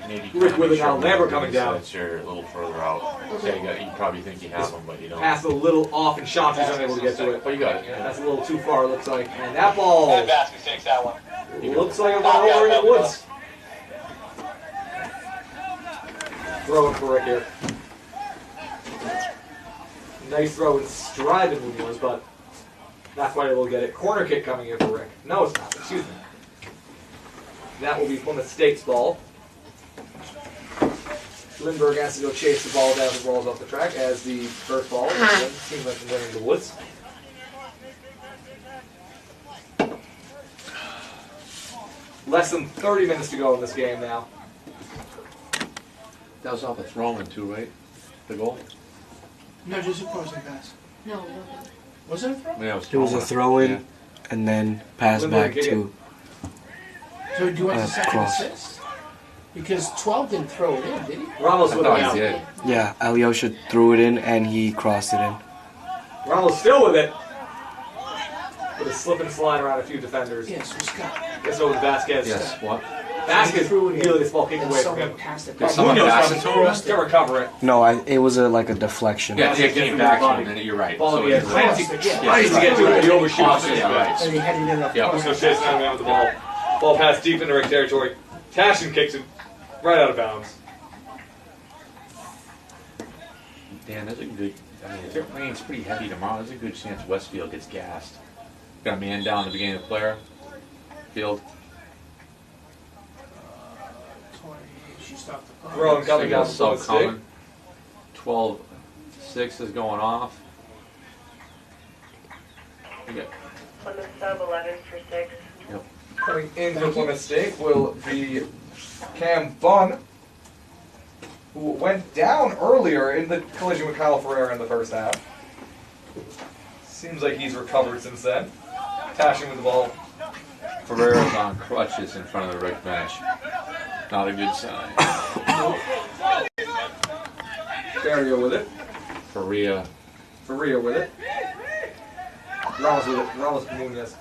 Speaker 7: maybe
Speaker 1: Rick
Speaker 7: kinda
Speaker 1: with
Speaker 7: make
Speaker 1: it now,
Speaker 7: sure
Speaker 1: Lambert
Speaker 7: you're
Speaker 1: coming
Speaker 7: so
Speaker 1: down.
Speaker 7: that you're a little further out. So you probably think you have them, but you don't.
Speaker 1: Pass a little off and Chantry's unable to get to it.
Speaker 7: But you got it. Yeah.
Speaker 1: That's a little too far, it looks like. And that ball
Speaker 8: And Vasquez takes that one.
Speaker 1: looks like it went over in the woods. Throwing for Rick here. Nice throw and stride to Munoz, but not quite able to get it. Corner kick coming here for Rick. No, it's not. Excuse me. That will be Plymouth State's ball. Lindbergh has to go chase the ball down the balls off the track as the first ball seems like it's winning the woods. Less than 30 minutes to go in this game now.
Speaker 7: That was off a throw-in too, right? The goal?
Speaker 4: No, just a crossing pass.
Speaker 2: No, no.
Speaker 4: Was it a throw?
Speaker 7: Yeah,
Speaker 5: It was a throw-in and then pass
Speaker 1: Lindbergh
Speaker 5: back
Speaker 1: kick it.
Speaker 5: to.
Speaker 4: So do you want the second
Speaker 5: cross.
Speaker 4: assist? Because 12 didn't throw it in, did he?
Speaker 1: Ramos
Speaker 7: I
Speaker 1: with it
Speaker 7: thought
Speaker 1: now.
Speaker 7: he did.
Speaker 5: Yeah, Alyosha threw it in and he crossed it in.
Speaker 1: Ramos still with it. With a slip and slide around a few defenders.
Speaker 4: Yes, it was Scott.
Speaker 1: Gets over to Vasquez.
Speaker 7: Yes. What?
Speaker 1: Vasquez
Speaker 4: Threw it in.
Speaker 1: nearly this ball kicked
Speaker 4: And
Speaker 1: away from
Speaker 4: someone
Speaker 1: him.
Speaker 4: passed it.
Speaker 7: Did someone
Speaker 1: Munoz
Speaker 7: pass
Speaker 1: coming
Speaker 7: it to him?
Speaker 1: to recover it.
Speaker 5: No, it was like a deflection.
Speaker 7: Yeah,
Speaker 1: Yeah,
Speaker 7: it came back to him, and you're right.
Speaker 1: Ball
Speaker 7: So
Speaker 1: in the end.
Speaker 7: it's-
Speaker 1: Clancy
Speaker 4: Yeah.
Speaker 1: tries to get to it, but he overshoots it.
Speaker 7: Yeah, right.
Speaker 4: And he headed it up.
Speaker 7: Yeah.
Speaker 4: cross.
Speaker 1: Munoz chasing down with the ball. Ball pass deep into Rick territory. Tashin kicks it right out of bounds.
Speaker 7: Dan, there's a good. I mean, if it rains pretty heavy tomorrow, there's a good chance Westfield gets gassed. Got a man down at the beginning of the player field.
Speaker 4: 20, she stopped the clock.
Speaker 1: Throwing coming down
Speaker 7: Single
Speaker 1: from
Speaker 7: sub
Speaker 1: Plymouth State.
Speaker 7: coming. 12-6 is going off. You got
Speaker 3: Plymouth sub 11 for 6.
Speaker 1: Coming into Plymouth State will be Cam Bunn, who went down earlier in the collision with Kyle Ferreira in the first half. Seems like he's recovered since then. Tashing with the ball.
Speaker 7: Ferreira's on crutches in front of the right bench. Not a good sign.
Speaker 1: Barrio with it.
Speaker 7: Ferreira.
Speaker 1: Faria with it. Ramos with it. Ramos to Munoz.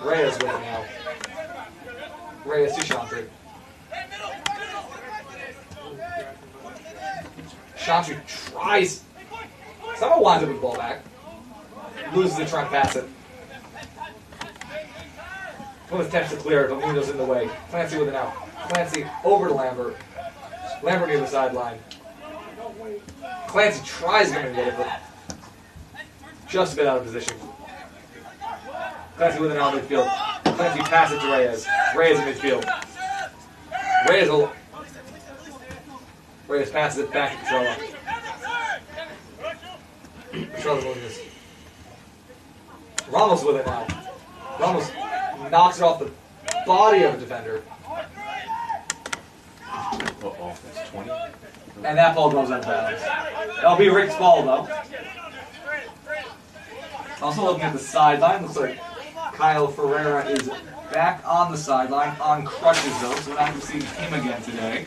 Speaker 1: Reyes with it now. Reyes to Chantry. Chantry tries. Someone winds up with the ball back. Loses it trying to pass it. Plymouth attempts to clear it, but Munoz in the way. Clancy with it now. Clancy over to Lambert. Lambert near the sideline. Clancy tries to come and get it, but just a bit out of position. Clancy with it now in midfield. Clancy passes it to Reyes. Reyes in midfield. Reyes passes it back to Petrella. Petrella's moving this. Ramos with it now. Ramos knocks it off the body of a defender.
Speaker 7: Uh-oh, that's 20.
Speaker 1: And that ball goes out of bounds. That'll be Rick's ball, though. Also looking at the sideline, looks like Kyle Ferreira is back on the sideline, on crutches though, so we're not going to see him again today.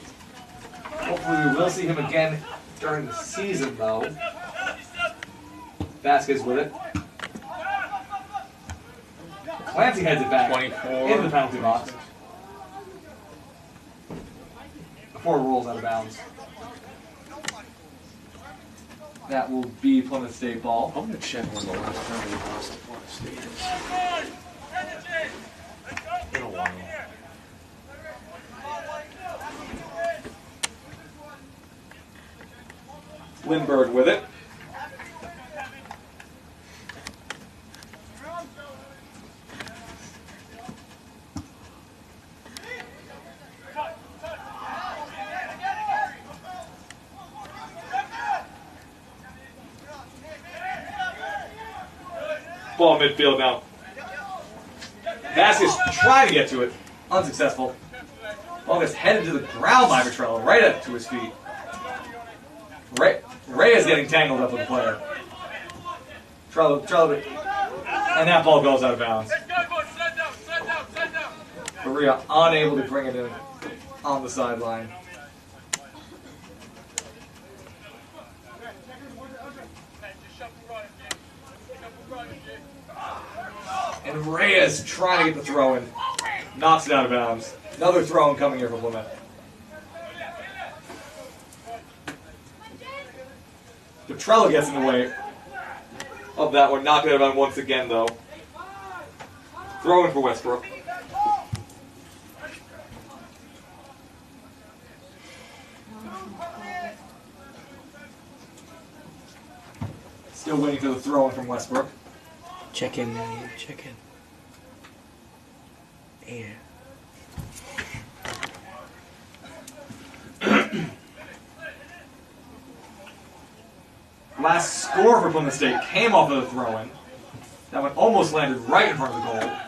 Speaker 1: Hopefully we will see him again during the season though. Vasquez with it. Clancy heads it back
Speaker 7: 24.
Speaker 1: into the penalty box before it rolls out of bounds. That will be Plymouth State ball.
Speaker 7: I'm gonna check when the last time we lost to Plymouth State is. Been a while.
Speaker 1: Lindbergh with it. Ball midfield now. Vasquez trying to get to it. Unsuccessful. Ball gets headed to the ground by Petrella, right up to his feet. Reyes getting tangled up with the player. Petrella, and that ball goes out of bounds. Maria unable to bring it in on the sideline. And Reyes trying to get the throw in. Knocks it out of bounds. Another throw in coming here for Plymouth. Petrella gets in the way of that one. Knocked it out of bounds once again, though. Throw in for Westbrook. Still waiting for the throw in from Westbrook.
Speaker 5: Check in, man. Check in. Yeah.
Speaker 1: Last score for Plymouth State came off of the throw-in. That one almost landed right in front of the goal.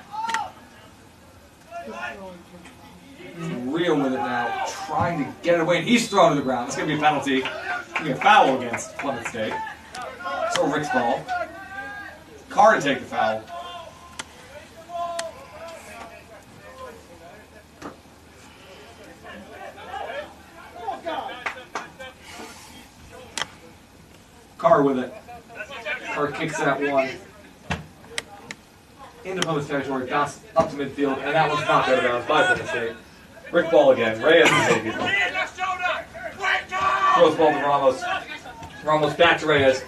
Speaker 1: Rio with it now, trying to get it away, and he's thrown to the ground. That's going to be a penalty. It's going to be a foul against Plymouth State. So Rick's ball. Carr to take the foul. Carr with it. Carr kicks that one into Plymouth territory, bounce up to midfield, and that one's knocked out of bounds by Plymouth State. Rick ball again. Reyes to take it. Throws ball to Ramos. Ramos back to Reyes.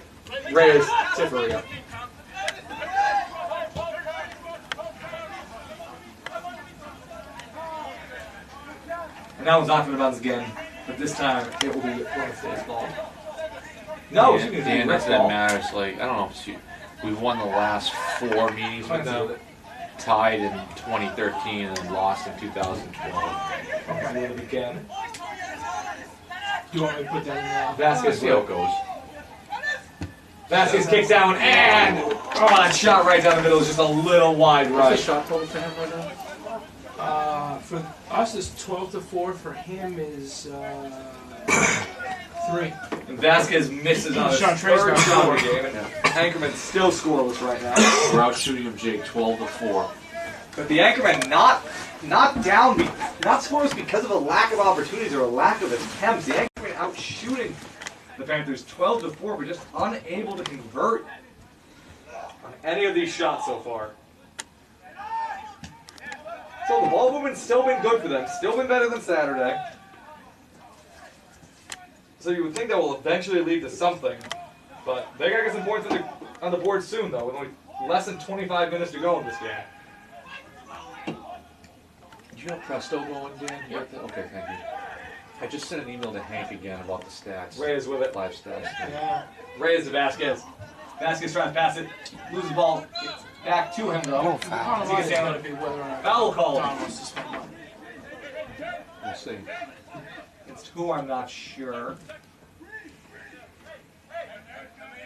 Speaker 1: Reyes to Faria. And that one's knocked out of bounds again, but this time it will be Plymouth State's ball. No,
Speaker 7: Dan, Dan, that matters. Like, I don't know if we won the last 4 meetings with them, tied in 2013, and then lost in 2012.
Speaker 1: Do it again.
Speaker 4: Do you want me to put that in there?
Speaker 1: Vasquez,
Speaker 7: See how it goes.
Speaker 1: Vasquez kicks down, and oh, that shot right down the middle is just a little wide right.
Speaker 7: What's the shot total for him right now?
Speaker 4: For us, it's 12-4. For him is 3.
Speaker 1: And Vasquez misses on his
Speaker 4: Sean Trey's
Speaker 1: third
Speaker 4: got
Speaker 1: shot of the
Speaker 4: 4.
Speaker 1: game, and Anchorman's still scoreless right now.
Speaker 7: We're out shooting him, Jake, 12-4.
Speaker 1: But the Anchorman not scoreless because of a lack of opportunities or a lack of attempts. The Anchorman out shooting the Panthers 12-4, but just unable to convert on any of these shots so far. So the ball movement's still been good for them, still been better than Saturday. So you would think that will eventually lead to something, but they gotta get some points on the board soon, though, with only less than 25 minutes to go in this game.
Speaker 7: Did you have Presto going, Dan? Yep. Okay, thank you. I just sent an email to Hank again about the stats.
Speaker 1: Reyes with it.
Speaker 7: Live stats.
Speaker 4: Yeah.
Speaker 1: Reyes to Vasquez. Vasquez tries to pass it, loses the ball, gets back to him though.
Speaker 5: No foul.
Speaker 4: Bottom line is going to be whether or not
Speaker 1: Foul call.
Speaker 4: Don wants to spend money.
Speaker 7: We'll see.
Speaker 1: Against who I'm not sure.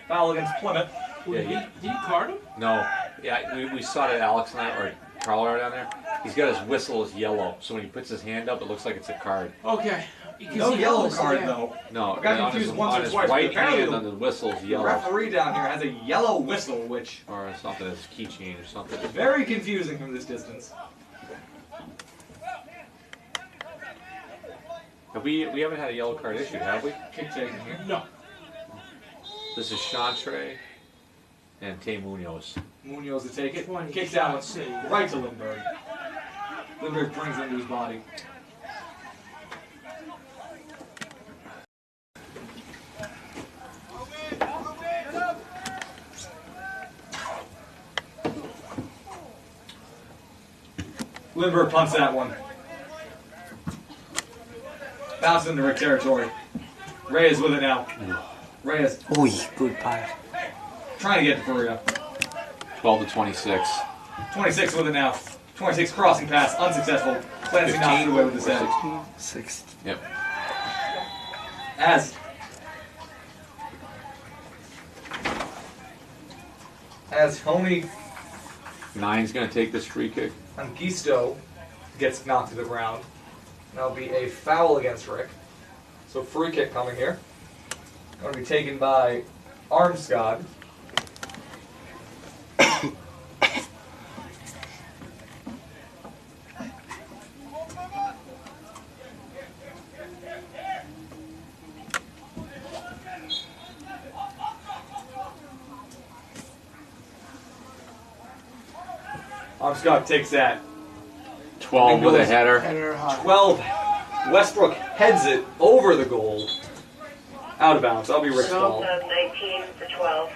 Speaker 1: Foul against Plymouth.
Speaker 7: Yeah,
Speaker 4: Did he card him?
Speaker 7: No. Yeah, we saw that Alex and I, or Carl are down there. He's got his whistle is yellow, so when he puts his hand up, it looks like it's a card.
Speaker 4: Okay. Because
Speaker 1: No
Speaker 4: he
Speaker 1: yellow
Speaker 4: knows,
Speaker 1: card
Speaker 4: yeah.
Speaker 1: though.
Speaker 7: No,
Speaker 1: I got
Speaker 7: on
Speaker 1: confused
Speaker 7: his,
Speaker 1: once
Speaker 7: on
Speaker 1: or
Speaker 7: his
Speaker 1: twice, but
Speaker 7: right
Speaker 1: apparently
Speaker 7: hand
Speaker 1: the-
Speaker 7: on the whistle's
Speaker 1: The
Speaker 7: yellow.
Speaker 1: referee down here has a yellow whistle, which
Speaker 7: Or something, it's a keychain or something.
Speaker 1: is very confusing from this distance.
Speaker 7: We haven't had a yellow card issued, have we?
Speaker 1: Kick taken here.
Speaker 4: No.
Speaker 7: This is Chantre. and Tay Munoz.
Speaker 1: Munoz to take it.
Speaker 4: 20.
Speaker 1: Kicks out
Speaker 4: Let's see.
Speaker 1: right to Lindbergh. Lindbergh brings it into his body. Lindbergh punts that one. Bounce into Rick territory. Reyes with it now. Reyes
Speaker 5: Uy, good pass.
Speaker 1: trying to get to Faria.
Speaker 7: 12 to 26.
Speaker 1: 26 with it now. 26 crossing pass, unsuccessful. Clancy knocks it away with his head.
Speaker 5: 6.
Speaker 7: Yep.
Speaker 1: As Tony
Speaker 7: 9's going to take this free kick.
Speaker 1: Anguisto gets knocked to the ground. That'll be a foul against Rick. So free kick coming here. Going to be taken by Armskog. Armskog takes that.
Speaker 7: 12 with a header.
Speaker 4: Header high.
Speaker 1: 12. Westbrook heads it over the goal. Out of bounds. That'll be Rick's ball.
Speaker 3: 19 for 12.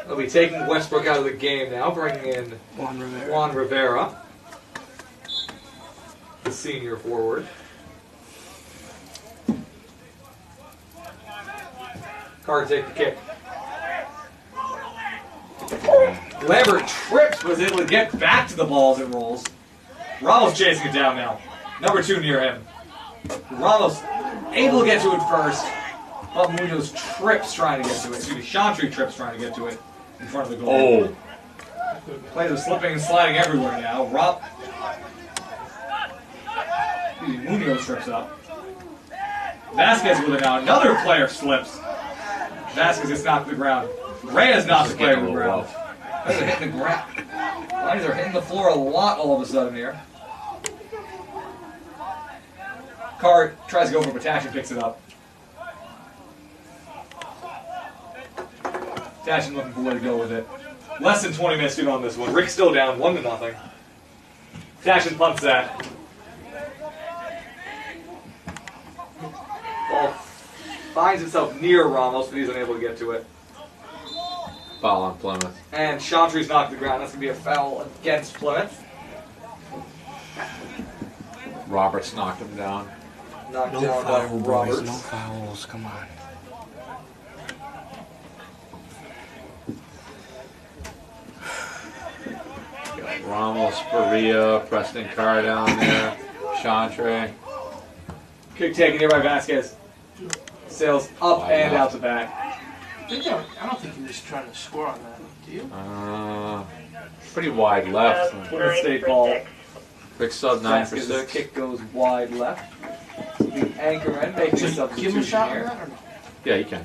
Speaker 1: They'll be taking Westbrook out of the game now, bringing in Juan Rivera, the senior forward. Carter take the kick. Lambert trips, was able to get back to the balls and rolls. Ramos chasing it down now. Number 2 near him. Ramos able to get to it first, but Munoz trips trying to get to it. Excuse me, Chantry trips trying to get to it in front of the goal.
Speaker 7: Oh.
Speaker 1: Players are slipping and sliding everywhere now. Munoz trips up. Vasquez with it now. Another player slips. Vasquez gets knocked to the ground. Reyes knocks the player to the ground. Players are hitting the ground. Lines are hitting the floor a lot all of a sudden here. Carr tries to go for Batashin, picks it up. Batashin looking for where to go with it. Less than 20 minutes to go on this one. Rick's still down 1-0. Batashin punts that. Ball finds himself near Ramos, but he's unable to get to it.
Speaker 7: Foul on Plymouth.
Speaker 1: And Chantry's knocked to the ground. That's going to be a foul against Plymouth.
Speaker 7: Roberts knocked him down.
Speaker 1: Knocked
Speaker 5: No
Speaker 1: down
Speaker 5: foul,
Speaker 1: by
Speaker 5: boys.
Speaker 1: Roberts.
Speaker 5: No fouls. Come on.
Speaker 7: Ramos, Faria, Preston Carr down there. Chantre.
Speaker 1: Kick taken here by Vasquez. Sails up
Speaker 7: Wide
Speaker 1: and
Speaker 7: left.
Speaker 1: out the back.
Speaker 4: I don't think he was trying to score on that. Do you?
Speaker 7: Pretty wide left.
Speaker 1: Plymouth
Speaker 3: 9
Speaker 1: State
Speaker 3: for
Speaker 1: ball.
Speaker 3: 6.
Speaker 7: Big sub 9 for
Speaker 1: Vasquez's
Speaker 7: 6.
Speaker 1: kick goes wide left. The anchorman making a
Speaker 4: So give him a
Speaker 1: substitution
Speaker 4: shot on
Speaker 1: here.
Speaker 4: that or no?
Speaker 7: Yeah, you can.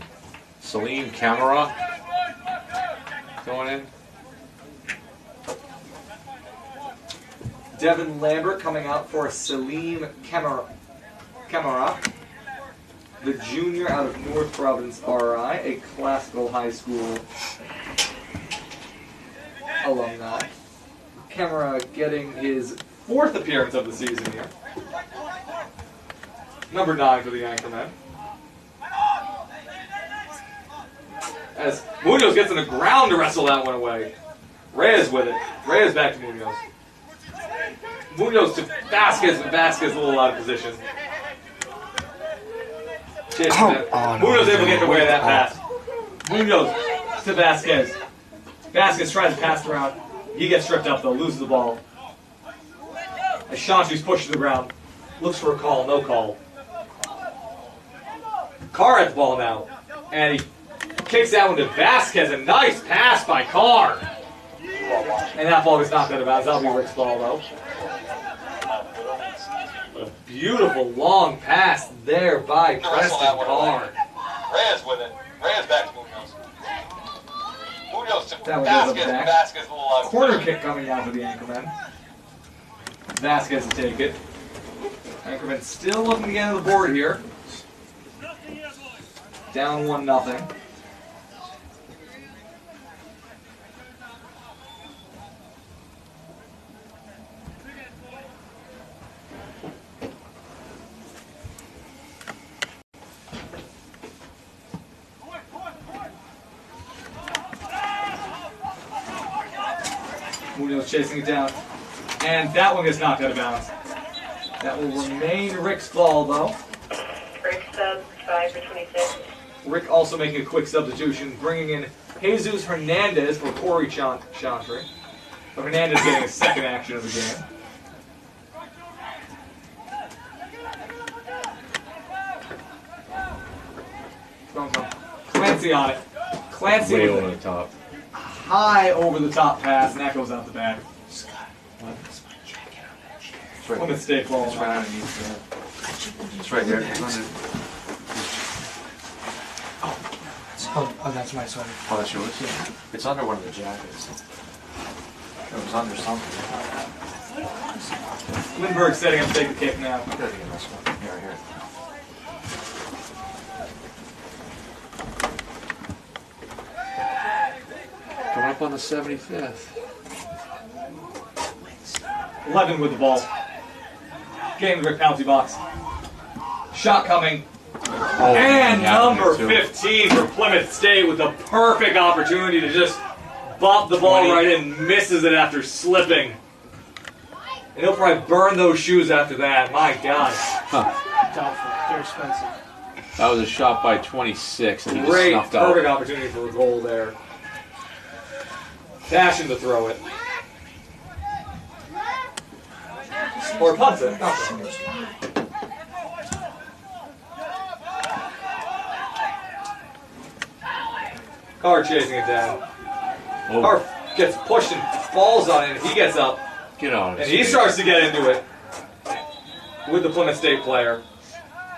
Speaker 7: Salim Camara going in.
Speaker 1: Devin Lambert coming out for Salim Camara, the junior out of North Providence RI, a classical high school alumni. Camara getting his 4th appearance of the season here. Number 9 for the anchorman. As Munoz gets on the ground to wrestle that one away. Reyes with it. Reyes back to Munoz. Munoz to Vasquez, but Vasquez a little out of position.
Speaker 5: Come on,
Speaker 1: Munoz able to get away with that
Speaker 5: Munoz.
Speaker 1: pass. Munoz to Vasquez. Vasquez tries to pass around. He gets stripped up though, loses the ball. As Chantry's pushed to the ground. Looks for a call, no call. Carr at the ball now. And he kicks that one to Vasquez. A nice pass by Carr. And that ball gets knocked out of bounds. That'll be Rick's ball though. A beautiful long pass there by Preston Carr.
Speaker 10: Reyes with it. Reyes back to Munoz. Munoz to
Speaker 1: That one goes up
Speaker 10: Vasquez.
Speaker 1: back.
Speaker 10: Vasquez a little out of
Speaker 1: Corner
Speaker 10: position.
Speaker 1: kick coming out for the Anchorman. Vasquez to take it. Anchorman still looking to get on the board here. Down 1-0. Munoz chasing it down. And that one gets knocked out of bounds. That will remain Rick's ball, though.
Speaker 3: Rick sub 5 for 26.
Speaker 1: Rick also making a quick substitution, bringing in Jesus Hernandez for Corey Chantry. But Hernandez getting his second action of the game. Clancy on it. Clancy
Speaker 7: Way
Speaker 1: with
Speaker 7: over
Speaker 1: a
Speaker 7: the top.
Speaker 1: high over the top pass, and that goes out the back.
Speaker 6: It's
Speaker 1: Plymouth State ball.
Speaker 6: It's right underneath there. It's right there. It's under.
Speaker 4: Oh, that's my sweater.
Speaker 6: Oh, that's yours? Yeah. It's under one of the jackets. It was under something.
Speaker 1: Lindbergh setting up to take the kick now.
Speaker 6: I gotta get this one. Here, here. Coming up on the 75th.
Speaker 1: 11 with the ball. Getting the Rick penalty box. Shot coming.
Speaker 7: Oh,
Speaker 1: And
Speaker 7: yeah,
Speaker 1: number
Speaker 7: too.
Speaker 1: 15 for Plymouth State with the perfect opportunity to just bop the ball
Speaker 7: 20.
Speaker 1: right in. Misses it after slipping. And he'll probably burn those shoes after that. My God.
Speaker 4: Doubtful. They're expensive.
Speaker 7: That was a shot by 26, and he just
Speaker 1: Great,
Speaker 7: snuffed out.
Speaker 1: perfect opportunity for a goal there. Dashing to throw it. Or punts it. Not throw it. Carr chasing it down.
Speaker 7: Oh,
Speaker 1: Carr gets pushed and falls on it, and he gets up.
Speaker 7: get on
Speaker 1: And he starts to get into it with the Plymouth State player.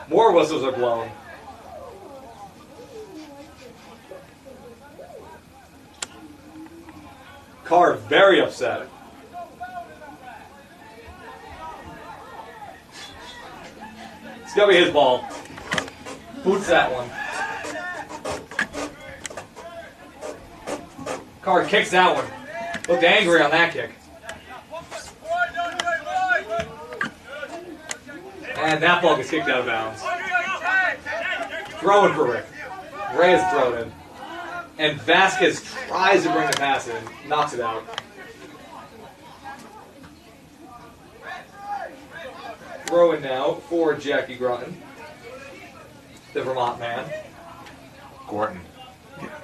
Speaker 1: More whistles are blown. Carr very upset. It's gonna be his ball. Boots that one. Carr kicks that one. Looked angry on that kick. And that ball gets kicked out of bounds. Throwing for Rick. Reyes thrown in. And Vasquez tries to bring the pass in. Knocks it out. Throw in now for Jackie Groton. The Vermont man.
Speaker 7: Gorton.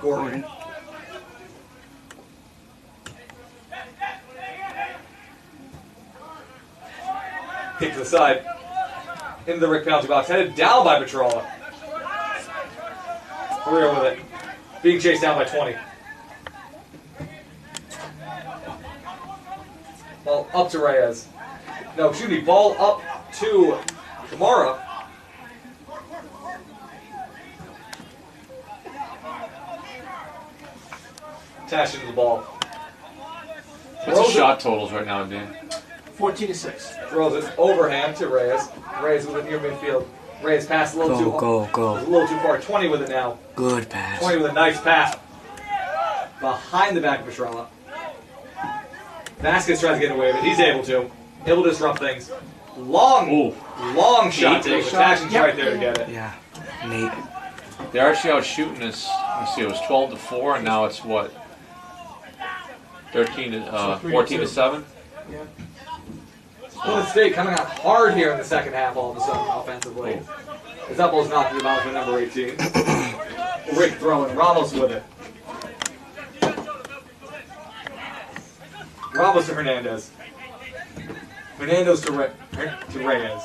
Speaker 1: Gordon. Kick to the side. Into the Rick penalty box. Headed down by Petrola. We're with it. Being chased down by 20. Ball up to Reyes. No, excuse me. Ball up to Kamara. Tash into the ball.
Speaker 7: What's
Speaker 1: Throws
Speaker 7: the
Speaker 1: it-
Speaker 7: shot totals right now, Dan?
Speaker 4: 14-6.
Speaker 1: Throws it overhand to Reyes. Reyes with it near midfield. Reyes passed a little too
Speaker 5: Go.
Speaker 1: a little too far. 20 with it now.
Speaker 5: Good pass.
Speaker 1: 20 with a nice pass. Behind the back of Petrella. Vasquez tries to get away, but he's able to. Able to disrupt things. Long shot take. Tashin's right there to get it.
Speaker 5: Yeah. Nate.
Speaker 7: They're actually out shooting us. Let's see, it was 12-4, and now it's what? 14-7.
Speaker 4: Yeah.
Speaker 1: Plymouth State coming out hard here in the second half all of a sudden offensively. Zappos knocked it out for number 18. Rick throwing. Ramos with it. Ramos to Hernandez. Hernandez to Reyes.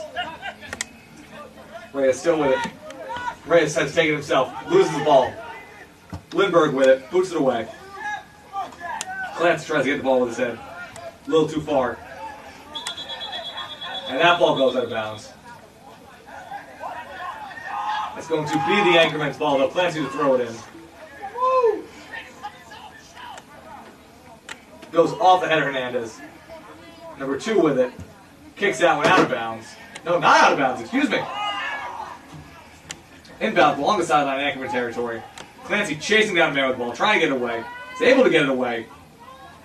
Speaker 1: Reyes still with it. Reyes has taken himself. Loses the ball. Lindbergh with it. Boots it away. Clancy tries to get the ball with his head. A little too far. And that ball goes out of bounds. It's going to be the anchorman's ball, though. Clancy to throw it in. Goes off the head of Hernandez. Number 2 with it. Kicks that one out of bounds. No, not out of bounds, excuse me. Inbound along the sideline, Anchorman territory. Clancy chasing down Mayer with the ball, trying to get it away. He's able to get it away.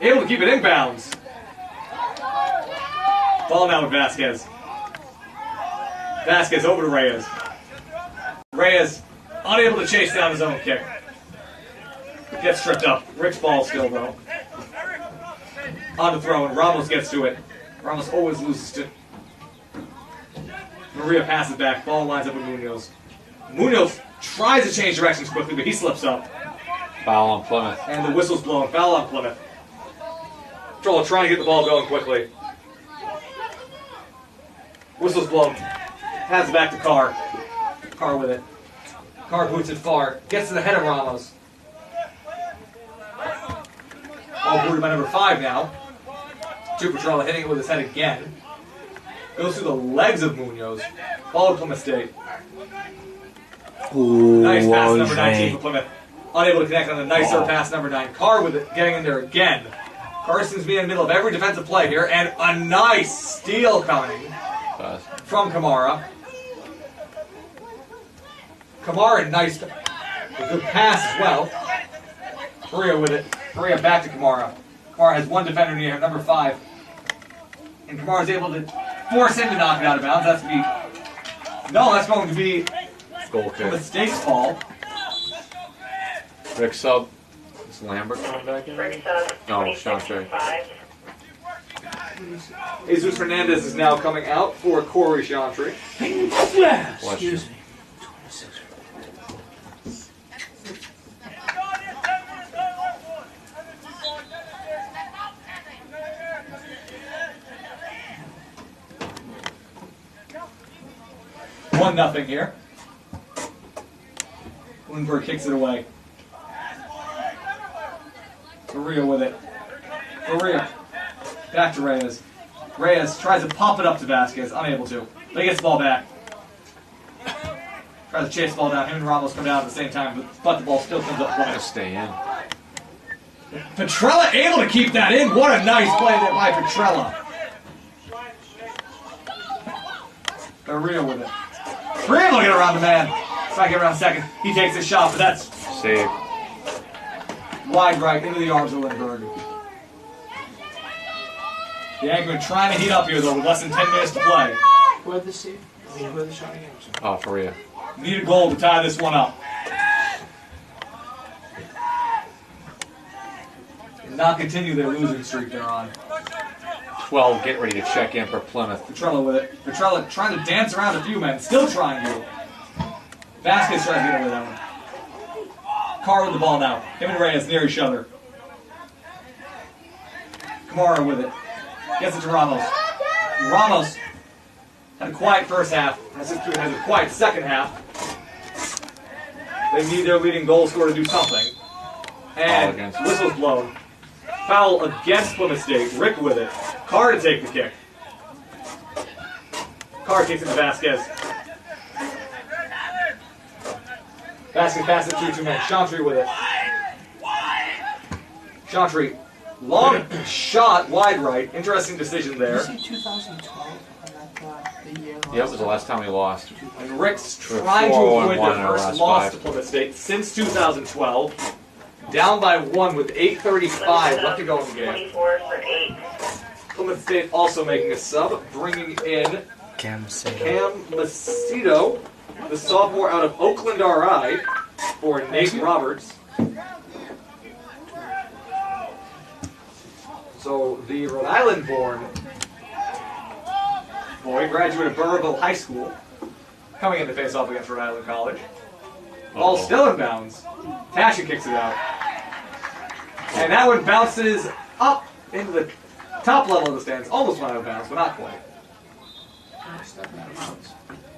Speaker 1: Able to keep it in bounds. Ball now with Vasquez. Vasquez over to Reyes. Reyes unable to chase down his own kick. Gets tripped up. Rick's ball still though. On the throw, and Ramos gets to it. Ramos always loses to. Maria passes back. Ball lines up with Munoz. Munoz tries to change directions quickly, but he slips up.
Speaker 7: Foul on Plymouth.
Speaker 1: And the whistle's blown. Foul on Plymouth. Troll trying to get the ball going quickly. Whistle's blown. Passes back to Carr. Carr with it. Carr boots it far. Gets to the head of Ramos. Ball booted by number 5 now. Petrella hitting it with his head again. Goes through the legs of Munoz. Ball to Plymouth State.
Speaker 5: Ooh,
Speaker 1: Nice pass number
Speaker 5: Andre.
Speaker 1: 19 for Plymouth. Unable to connect on a nicer pass number 9. Carr with it, getting in there again. Carr seems to be in the middle of every defensive play here, and a nice steal coming
Speaker 7: Pass.
Speaker 1: from Kamara. Kamara, nice, a good pass as well. Correa with it. Correa back to Kamara. Kamara has one defender near him, number 5. And Kamara's able to force him to knock it out of bounds. That's going to be, no, that's going to be
Speaker 7: Goal
Speaker 1: a
Speaker 7: kick.
Speaker 1: mistake call.
Speaker 7: Rick sub. Is Lambert coming back in?
Speaker 3: Rick sub,
Speaker 7: No,
Speaker 3: 26
Speaker 7: Chantry.
Speaker 3: 5.
Speaker 1: Jesus Fernandez is now coming out for Corey Chantry.
Speaker 4: Excuse me. 26.
Speaker 1: One nothing here. Lindbergh kicks it away. Correa with it. Correa. Back to Reyes. Reyes tries to pop it up to Vasquez. Unable to. But he gets the ball back. Tries to chase the ball down. Him and Ramos come down at the same time, but the ball still comes up
Speaker 7: Gotta
Speaker 1: Plymouth.
Speaker 7: stay in.
Speaker 1: Petrella able to keep that in. What a nice play there by Petrella. Correa with it. Correa will get around the man. Try to get around second. He takes a shot, but that's
Speaker 7: Save.
Speaker 1: wide right into the arms of Lindbergh. The Yankees trying to heat up here, though, with less than 10 minutes to play.
Speaker 4: Who had the save? I mean, who had the shot again?
Speaker 7: Oh, Faria.
Speaker 1: Need a goal to tie this one up. And not continue their losing streak they're on.
Speaker 7: 12, get ready to check in for Plymouth.
Speaker 1: Petrella with it. Petrella trying to dance around a few men. Still trying to. Vasquez trying to get over that one. Carr with the ball now. Him and Reyes near each other. Kamara with it. Gets it to Ramos. Ramos had a quiet first half. Has a quiet second half. They need their leading goal scorer to do something. And
Speaker 7: against-
Speaker 1: whistle's blown. Foul against Plymouth State. Rick with it. Carr to take the kick. Carr kicks it to Vasquez. Vasquez passes it 2-2 men. Chantry with it. Chantry, long shot, wide right. Interesting decision
Speaker 4: Did you
Speaker 1: there.
Speaker 4: say 2012? The year
Speaker 7: Yep, it was the last time we lost.
Speaker 1: And Rick's
Speaker 7: We're
Speaker 1: trying to
Speaker 7: 4-1
Speaker 1: avoid
Speaker 7: in
Speaker 1: their
Speaker 7: our
Speaker 1: first
Speaker 7: last
Speaker 1: loss
Speaker 7: 5.
Speaker 1: to Plymouth State since 2012. Down by 1 with 8:35 left to go in the game.
Speaker 3: 24 for 8.
Speaker 1: Plymouth State also making a sub, bringing in
Speaker 5: Cam Sato.
Speaker 1: Cam Macedo, the sophomore out of Oakland RI, for Nate Roberts. So the Rhode Island-born boy, graduate of Burrville High School, coming in to face off against Rhode Island College. Ball still in bounds. Tasha kicks it out. And that one bounces up into the top level of the stands. Almost went out of bounds, but not quite.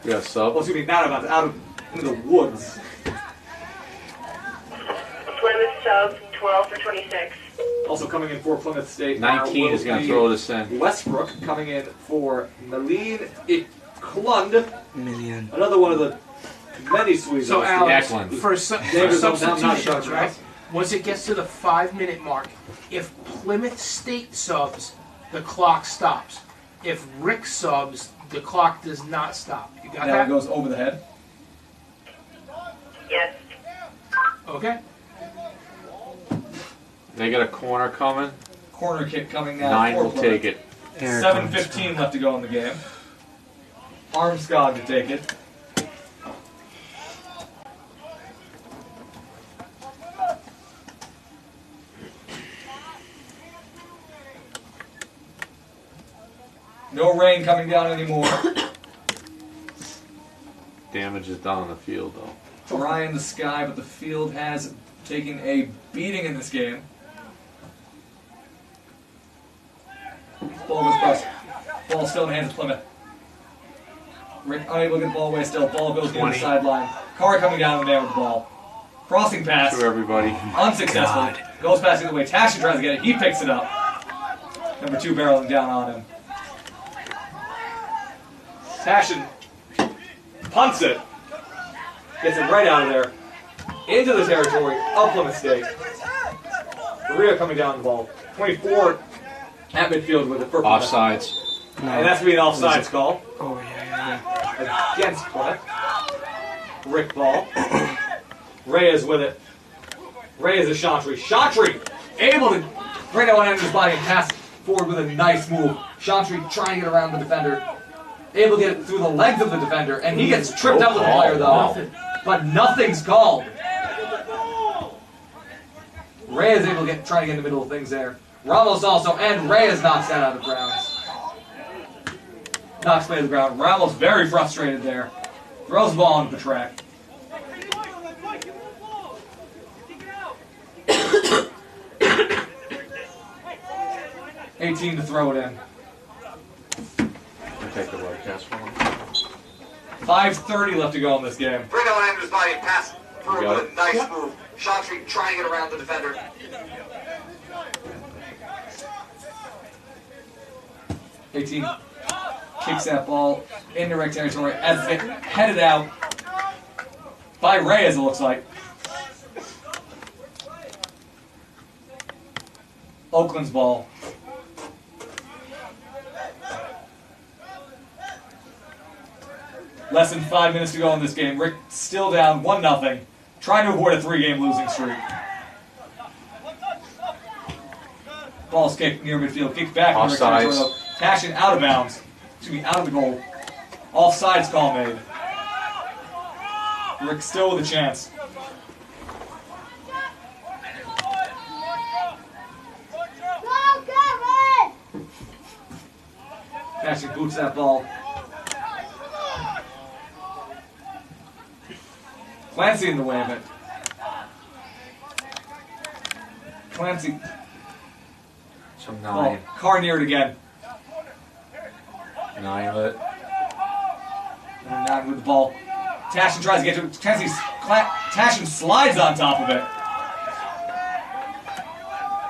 Speaker 7: We got a sub.
Speaker 1: Well, excuse me, not out of bounds, out of into the woods.
Speaker 3: Plymouth sub, 12 for 26.
Speaker 1: Also coming in for Plymouth State.
Speaker 7: 19
Speaker 1: now
Speaker 7: is going
Speaker 1: will
Speaker 7: to
Speaker 1: be
Speaker 7: throw this in.
Speaker 1: Westbrook coming in for Malene Iklund.
Speaker 5: Million.
Speaker 1: Another one of the many Swedes.
Speaker 4: So, Alex,
Speaker 7: Eklund.
Speaker 4: for
Speaker 1: David,
Speaker 4: substitutions,
Speaker 1: not
Speaker 4: right? Once it gets to the 5-minute mark, if Plymouth State subs, the clock stops. If Rick subs, the clock does not stop. You got
Speaker 1: Now it
Speaker 4: that?
Speaker 1: goes over the head.
Speaker 3: Yes.
Speaker 4: Okay.
Speaker 7: They got a corner coming.
Speaker 1: Corner kick coming now.
Speaker 7: 9
Speaker 1: for
Speaker 7: will
Speaker 1: Plymouth.
Speaker 7: take it.
Speaker 5: Here it
Speaker 1: 7:15 left to go in the game. Armskog to take it. No rain coming down anymore.
Speaker 7: Damage is done on the field, though.
Speaker 1: Dry in the sky, but the field has taken a beating in this game. Ball goes across. Ball still in the hands of Plymouth. Rick unable to get the ball away still. Ball goes near the
Speaker 7: 20.
Speaker 1: sideline. Carr coming down in there with the ball. Crossing pass.
Speaker 7: To everybody.
Speaker 1: Unsuccessful.
Speaker 5: God.
Speaker 1: Goes past the other way. Tashin tries to get it. He picks it up. Number 2 barreling down on him. Tashin punts it. Gets it right out of there. Into the territory of Plymouth State. Rio coming down the ball. 24 at midfield with it for Plymouth.
Speaker 7: Offsides.
Speaker 1: And that's going to be an offsides call
Speaker 5: Oh, yeah.
Speaker 1: against Plymouth. Rick ball. Reyes with it. Reyes is Chantry. Chantry able to bring that one under his body and pass forward with a nice move. Chantry trying to get around the defender. Able to get it through the legs of the defender. And he gets tripped up with the player though. But nothing's called. Reyes able to try to get in the middle of things there. Ramos also, and Reyes knocks that out of grounds. Knocks play to the ground. Ramos very frustrated there. Throws the ball onto the track. 18 to throw it in.
Speaker 7: Take the broadcast one.
Speaker 1: 5:30 left to go in this game.
Speaker 11: Bring that one under his body and pass through
Speaker 7: got
Speaker 11: with a nice move. Chantry trying to get around the defender.
Speaker 1: Kicks that ball into Rick territory as it headed out by Reyes, it looks like. Oakland's ball. Less than 5 minutes to go in this game. Rick still down 1-0, trying to avoid a 3-game losing streak. Ball's kicked near midfield, kicked back into Rick territory.
Speaker 7: Offsides.
Speaker 1: Tashin out of bounds. Excuse me, out of the goal. Offsides call made. Rick still with a chance. Tashin boots that ball. Clancy in the way of it. Clancy.
Speaker 7: Some
Speaker 1: Ball.
Speaker 7: 9.
Speaker 1: Carr near it again.
Speaker 7: 9 with it.
Speaker 1: And 9 with the ball. Tashin tries to get to it. Tashin slides on top of it.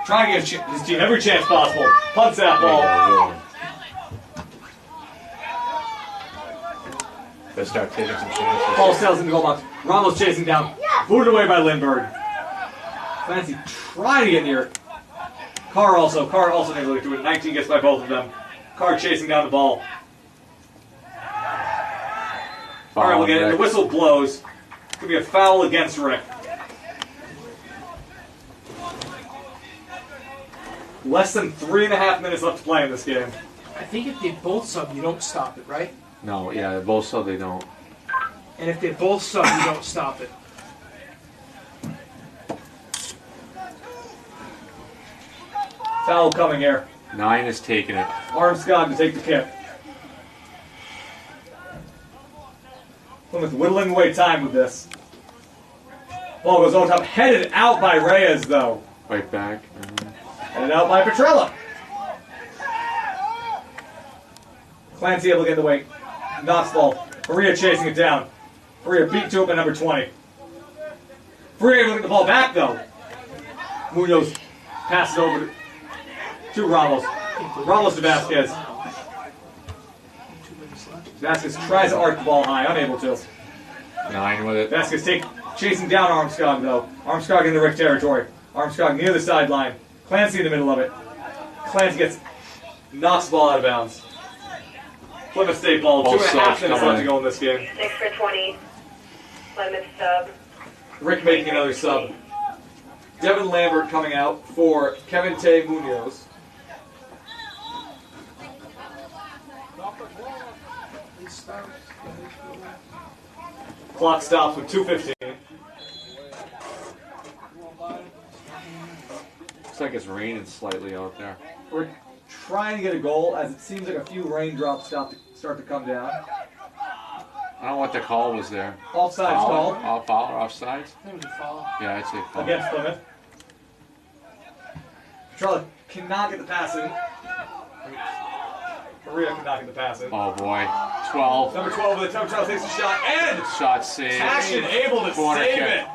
Speaker 1: Trying to give his team every chance possible. Punts that ball.
Speaker 7: They start taking some chances.
Speaker 1: Ball sails into goal box. Ramos chasing down. Booted away by Lindbergh. Clancy trying to get near it. Carr also able to do it. 19 gets by both of them. Carr chasing down the ball. Alright, we'll get it. The whistle blows. It's going to be a foul against Rick. Less than 3.5 minutes left to play in this game.
Speaker 4: I think if they both sub, you don't stop it, right?
Speaker 7: No, yeah, both so they don't.
Speaker 4: And if they both sub, you don't stop it.
Speaker 1: Foul coming here.
Speaker 7: 9 is taking it.
Speaker 1: Armskog to take the kick. Plymouth whittling away time with this. Ball goes on top. Headed out by Reyes, though.
Speaker 7: Right back.
Speaker 1: Headed out by Petrella. Clancy able to get in the way. Knocks ball. Faria chasing it down. Faria beat to him at number 20. Faria able to get the ball back, though. Munoz passes over to Ramos. Ramos to Vasquez. Vasquez tries to arc the ball high, unable to.
Speaker 7: 9 with it.
Speaker 1: Vasquez chasing down Armskog, though. Armskog in the Rick territory. Armskog near the sideline. Clancy in the middle of it. Clancy knocks the ball out of bounds. Plymouth State ball.
Speaker 7: Both
Speaker 1: 2.5
Speaker 7: subs
Speaker 1: minutes
Speaker 7: coming
Speaker 1: left to
Speaker 7: in.
Speaker 1: go in this game.
Speaker 3: 6 for 20. Plymouth sub.
Speaker 1: Rick making another sub. Devin Lambert coming out for Kevin Tay Munoz. Clock stops with 2:15.
Speaker 7: Looks like it's raining slightly out there.
Speaker 1: Rick trying to get a goal as it seems like a few raindrops start to come down.
Speaker 7: I don't know what the call was there.
Speaker 1: Offsides
Speaker 7: Foul?
Speaker 1: call
Speaker 7: Foul or offsides?
Speaker 4: I think it was a foul.
Speaker 7: Yeah, I'd say foul.
Speaker 1: against Plymouth. Petrella cannot get the pass in. Maria cannot get the pass in.
Speaker 7: Oh boy. 12.
Speaker 1: Number 12 with the toe. Petrella takes a shot and
Speaker 7: Shot saved.
Speaker 1: Tashin able to
Speaker 7: Corner
Speaker 1: save
Speaker 7: kick.
Speaker 1: it.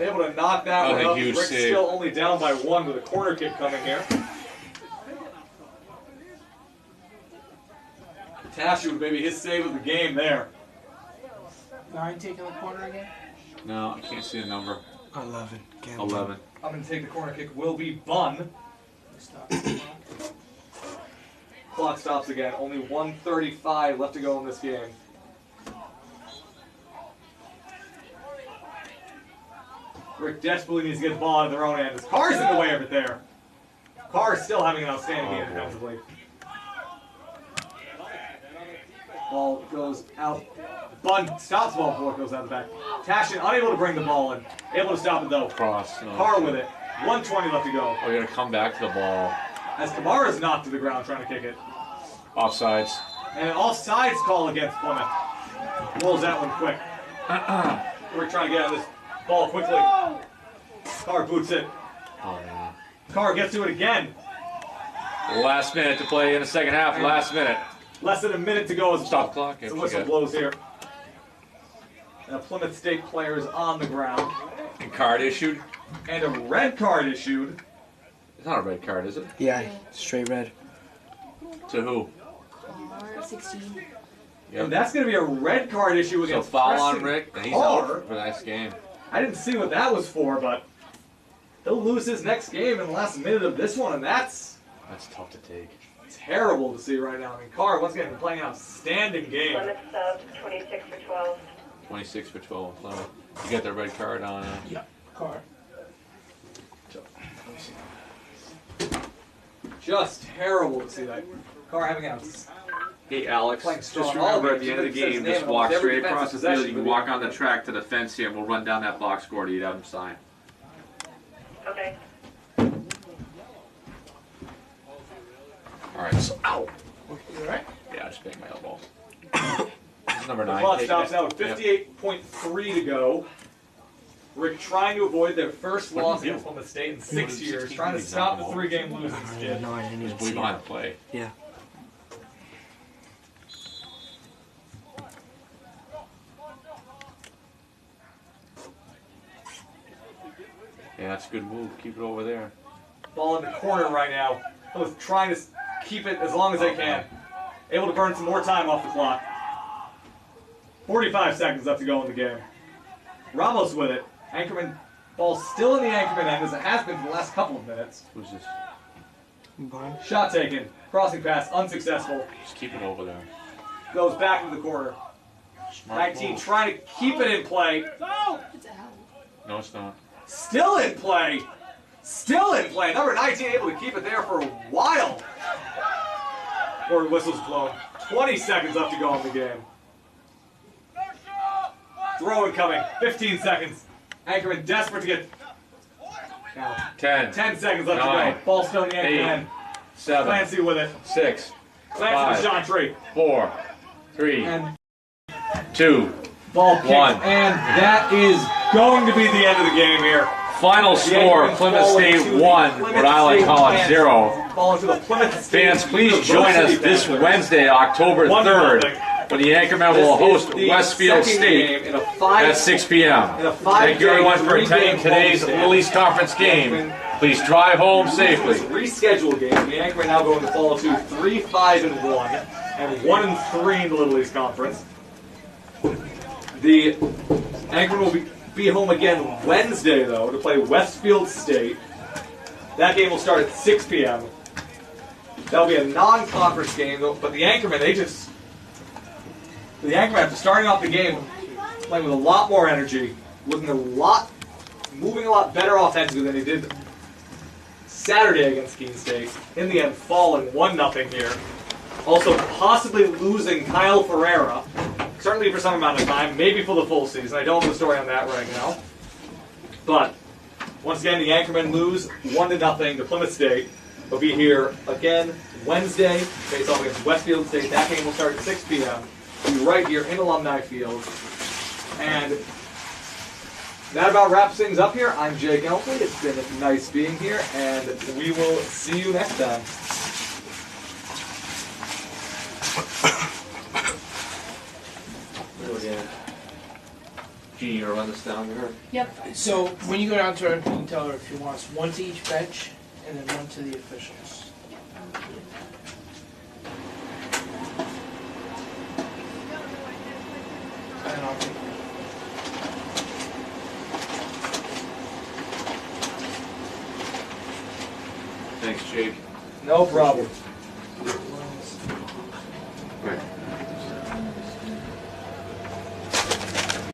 Speaker 1: Able to knock that
Speaker 7: That was
Speaker 1: one
Speaker 7: a
Speaker 1: up.
Speaker 7: huge
Speaker 1: Rick's
Speaker 7: save.
Speaker 1: still only down by 1 with a corner kick coming here. Tashin with maybe his save of the game there.
Speaker 4: 9 taking the corner again.
Speaker 7: No, I can't see the number.
Speaker 5: 11.
Speaker 7: 11.
Speaker 1: I'm going to take the corner kick. Will be Bunn.
Speaker 4: Stop.
Speaker 1: Clock stops again. Only 1:35 left to go in this game. Rick desperately needs to get the ball out of their own end. His car's in the way of it there. Carr is still having an outstanding game defensively. Ball goes out. Bunn stops the ball before it goes out the back. Tashin unable to bring the ball in. Able to stop it though.
Speaker 7: Cross. No.
Speaker 1: Carr with it. 1:20 left to go.
Speaker 7: Oh, you're gonna come back to the ball.
Speaker 1: As Kamara's knocked to the ground trying to kick it.
Speaker 7: Offsides.
Speaker 1: And an offsides call against Plymouth. Rolls that one quick. We're trying to get on this ball quickly. Carr boots it.
Speaker 7: Oh man.
Speaker 1: Carr gets to it again.
Speaker 7: Last minute to play in the second half. Last minute.
Speaker 1: Less than a minute to go as
Speaker 7: Stop clock.
Speaker 1: the whistle blows here. And a Plymouth State player is on the ground.
Speaker 7: And card issued.
Speaker 1: And a red card issued.
Speaker 7: It's not a red card, is it?
Speaker 5: Yeah, straight red.
Speaker 7: To who?
Speaker 2: Car 16.
Speaker 7: Yep.
Speaker 1: And that's going to be a red card issue
Speaker 7: So
Speaker 1: against
Speaker 7: foul
Speaker 1: Preston
Speaker 7: on Rick, and he's
Speaker 1: Carr.
Speaker 7: out for the next game.
Speaker 1: I didn't see what that was for, but he'll lose his next game in the last minute of this one, and that's
Speaker 7: tough to take.
Speaker 1: terrible to see right now. I mean, Carr, once again, playing an outstanding game.
Speaker 3: Plymouth sub 26 for 12.
Speaker 7: 26 for 12. So you got the red card on.
Speaker 4: Yeah, car.
Speaker 1: Just terrible to see that. Carr having outs.
Speaker 7: Hey Alex,
Speaker 1: Playing
Speaker 7: just
Speaker 1: strong.
Speaker 7: remember
Speaker 1: All
Speaker 7: at the end of the
Speaker 1: games, it says
Speaker 7: game,
Speaker 1: name
Speaker 7: just
Speaker 1: on
Speaker 7: walk
Speaker 1: almost every
Speaker 7: straight across the
Speaker 1: defensive
Speaker 7: field. You
Speaker 1: possession
Speaker 7: can
Speaker 1: for
Speaker 7: walk
Speaker 1: the
Speaker 7: on the track to the fence here, and we'll run down that box score to you to have them sign.
Speaker 3: Okay.
Speaker 7: All right. So, ow.
Speaker 4: You alright?
Speaker 7: Yeah, I just banged my elbow. This is number
Speaker 1: The
Speaker 7: 9.
Speaker 1: clock
Speaker 7: Take
Speaker 1: stops
Speaker 7: it.
Speaker 1: out.
Speaker 7: Yep.
Speaker 1: 58.3 to go. Rick trying to avoid their first
Speaker 7: What
Speaker 1: loss
Speaker 7: did he do?
Speaker 1: against Plymouth State in
Speaker 7: What
Speaker 1: 6
Speaker 7: did
Speaker 1: years.
Speaker 7: 16
Speaker 1: Trying to
Speaker 7: do?
Speaker 1: stop the
Speaker 7: Knock 'em
Speaker 1: 3-game losing skid.
Speaker 5: No, I didn't
Speaker 7: Just
Speaker 5: even
Speaker 7: way
Speaker 5: see
Speaker 7: behind
Speaker 5: it.
Speaker 7: the play.
Speaker 5: Yeah.
Speaker 7: Yeah, that's a good move. Keep it over there.
Speaker 1: Ball in the corner right now. Both trying to keep it as long as they can. Able to burn some more time off the clock. 45 seconds left to go in the game. Ramos with it. Anchorman, ball still in the Anchorman end as it has been for the last couple of minutes.
Speaker 7: Who's this?
Speaker 5: Barn.
Speaker 1: Shot taken. Crossing pass unsuccessful.
Speaker 7: Just keep it over there.
Speaker 1: Goes back to the corner.
Speaker 7: Smart
Speaker 1: 19
Speaker 7: move.
Speaker 1: trying to keep it in play.
Speaker 2: It's out.
Speaker 7: No, it's not.
Speaker 1: Still in play. Still in play. Number 19 able to keep it there for a while. Or whistle's blown. 20 seconds left to go in the game. Throw incoming. 15 seconds. Anchorman desperate to get. Now,
Speaker 7: 10,
Speaker 1: 10 seconds left to
Speaker 7: 9,
Speaker 1: go. Ball still in the Anchorman end.
Speaker 7: 7,
Speaker 1: Clancy with it.
Speaker 7: 6,
Speaker 1: Clancy with Chantry.
Speaker 7: 4, 3,
Speaker 1: And
Speaker 7: 2.
Speaker 1: ball kicked.
Speaker 7: One.
Speaker 1: And that is going to be the end of the game here.
Speaker 7: Final score:
Speaker 1: Yankees
Speaker 7: Plymouth
Speaker 1: falling to
Speaker 7: State
Speaker 1: the
Speaker 7: 1,
Speaker 1: Plymouth
Speaker 7: Rhode Island
Speaker 1: State
Speaker 7: College
Speaker 1: fans.
Speaker 7: 0.
Speaker 1: Falling to the Plymouth State
Speaker 7: Fans, please join us
Speaker 1: University
Speaker 7: this
Speaker 1: Panthers.
Speaker 7: Wednesday, October 3rd, when the Anchormen will
Speaker 1: This is
Speaker 7: host
Speaker 1: the
Speaker 7: Westfield
Speaker 1: second
Speaker 7: State
Speaker 1: game in a five-
Speaker 7: at 6 p.m.
Speaker 1: in a
Speaker 7: Thank you everyone for
Speaker 1: five-day,
Speaker 7: attending
Speaker 1: three-game
Speaker 7: today's
Speaker 1: homestand.
Speaker 7: Little East Conference game. Please drive home safely.
Speaker 1: Rescheduled game. The Anchormen now going to fall to 3-5-1 and 1-3 in the Little East Conference. The Anchormen will be home again Wednesday though to play Westfield State. That game will start at 6 p.m. That'll be a non-conference game though, but the Anchormen after starting off the game playing with a lot more energy, moving a lot better offensively than they did Saturday against Keene State. In the end, falling 1-0 here. Also, possibly losing Kyle Ferreira, certainly for some amount of time, maybe for the full season. I don't have the story on that right now. But once again, the Anchormen lose 1-0 to Plymouth State. We'll be here again Wednesday, face off against Westfield State. That game will start at 6 p.m. We'll be right here in Alumni Field. And that about wraps things up here. I'm Jake Elfley. It's been nice being here, and we will see you next time.
Speaker 7: Gene, you gonna run this down here?
Speaker 2: Yep.
Speaker 4: So when you go down to her, you can tell her if she wants one to each bench and then one to the officials. And I'll take
Speaker 7: Thanks, Jake.
Speaker 1: No problem.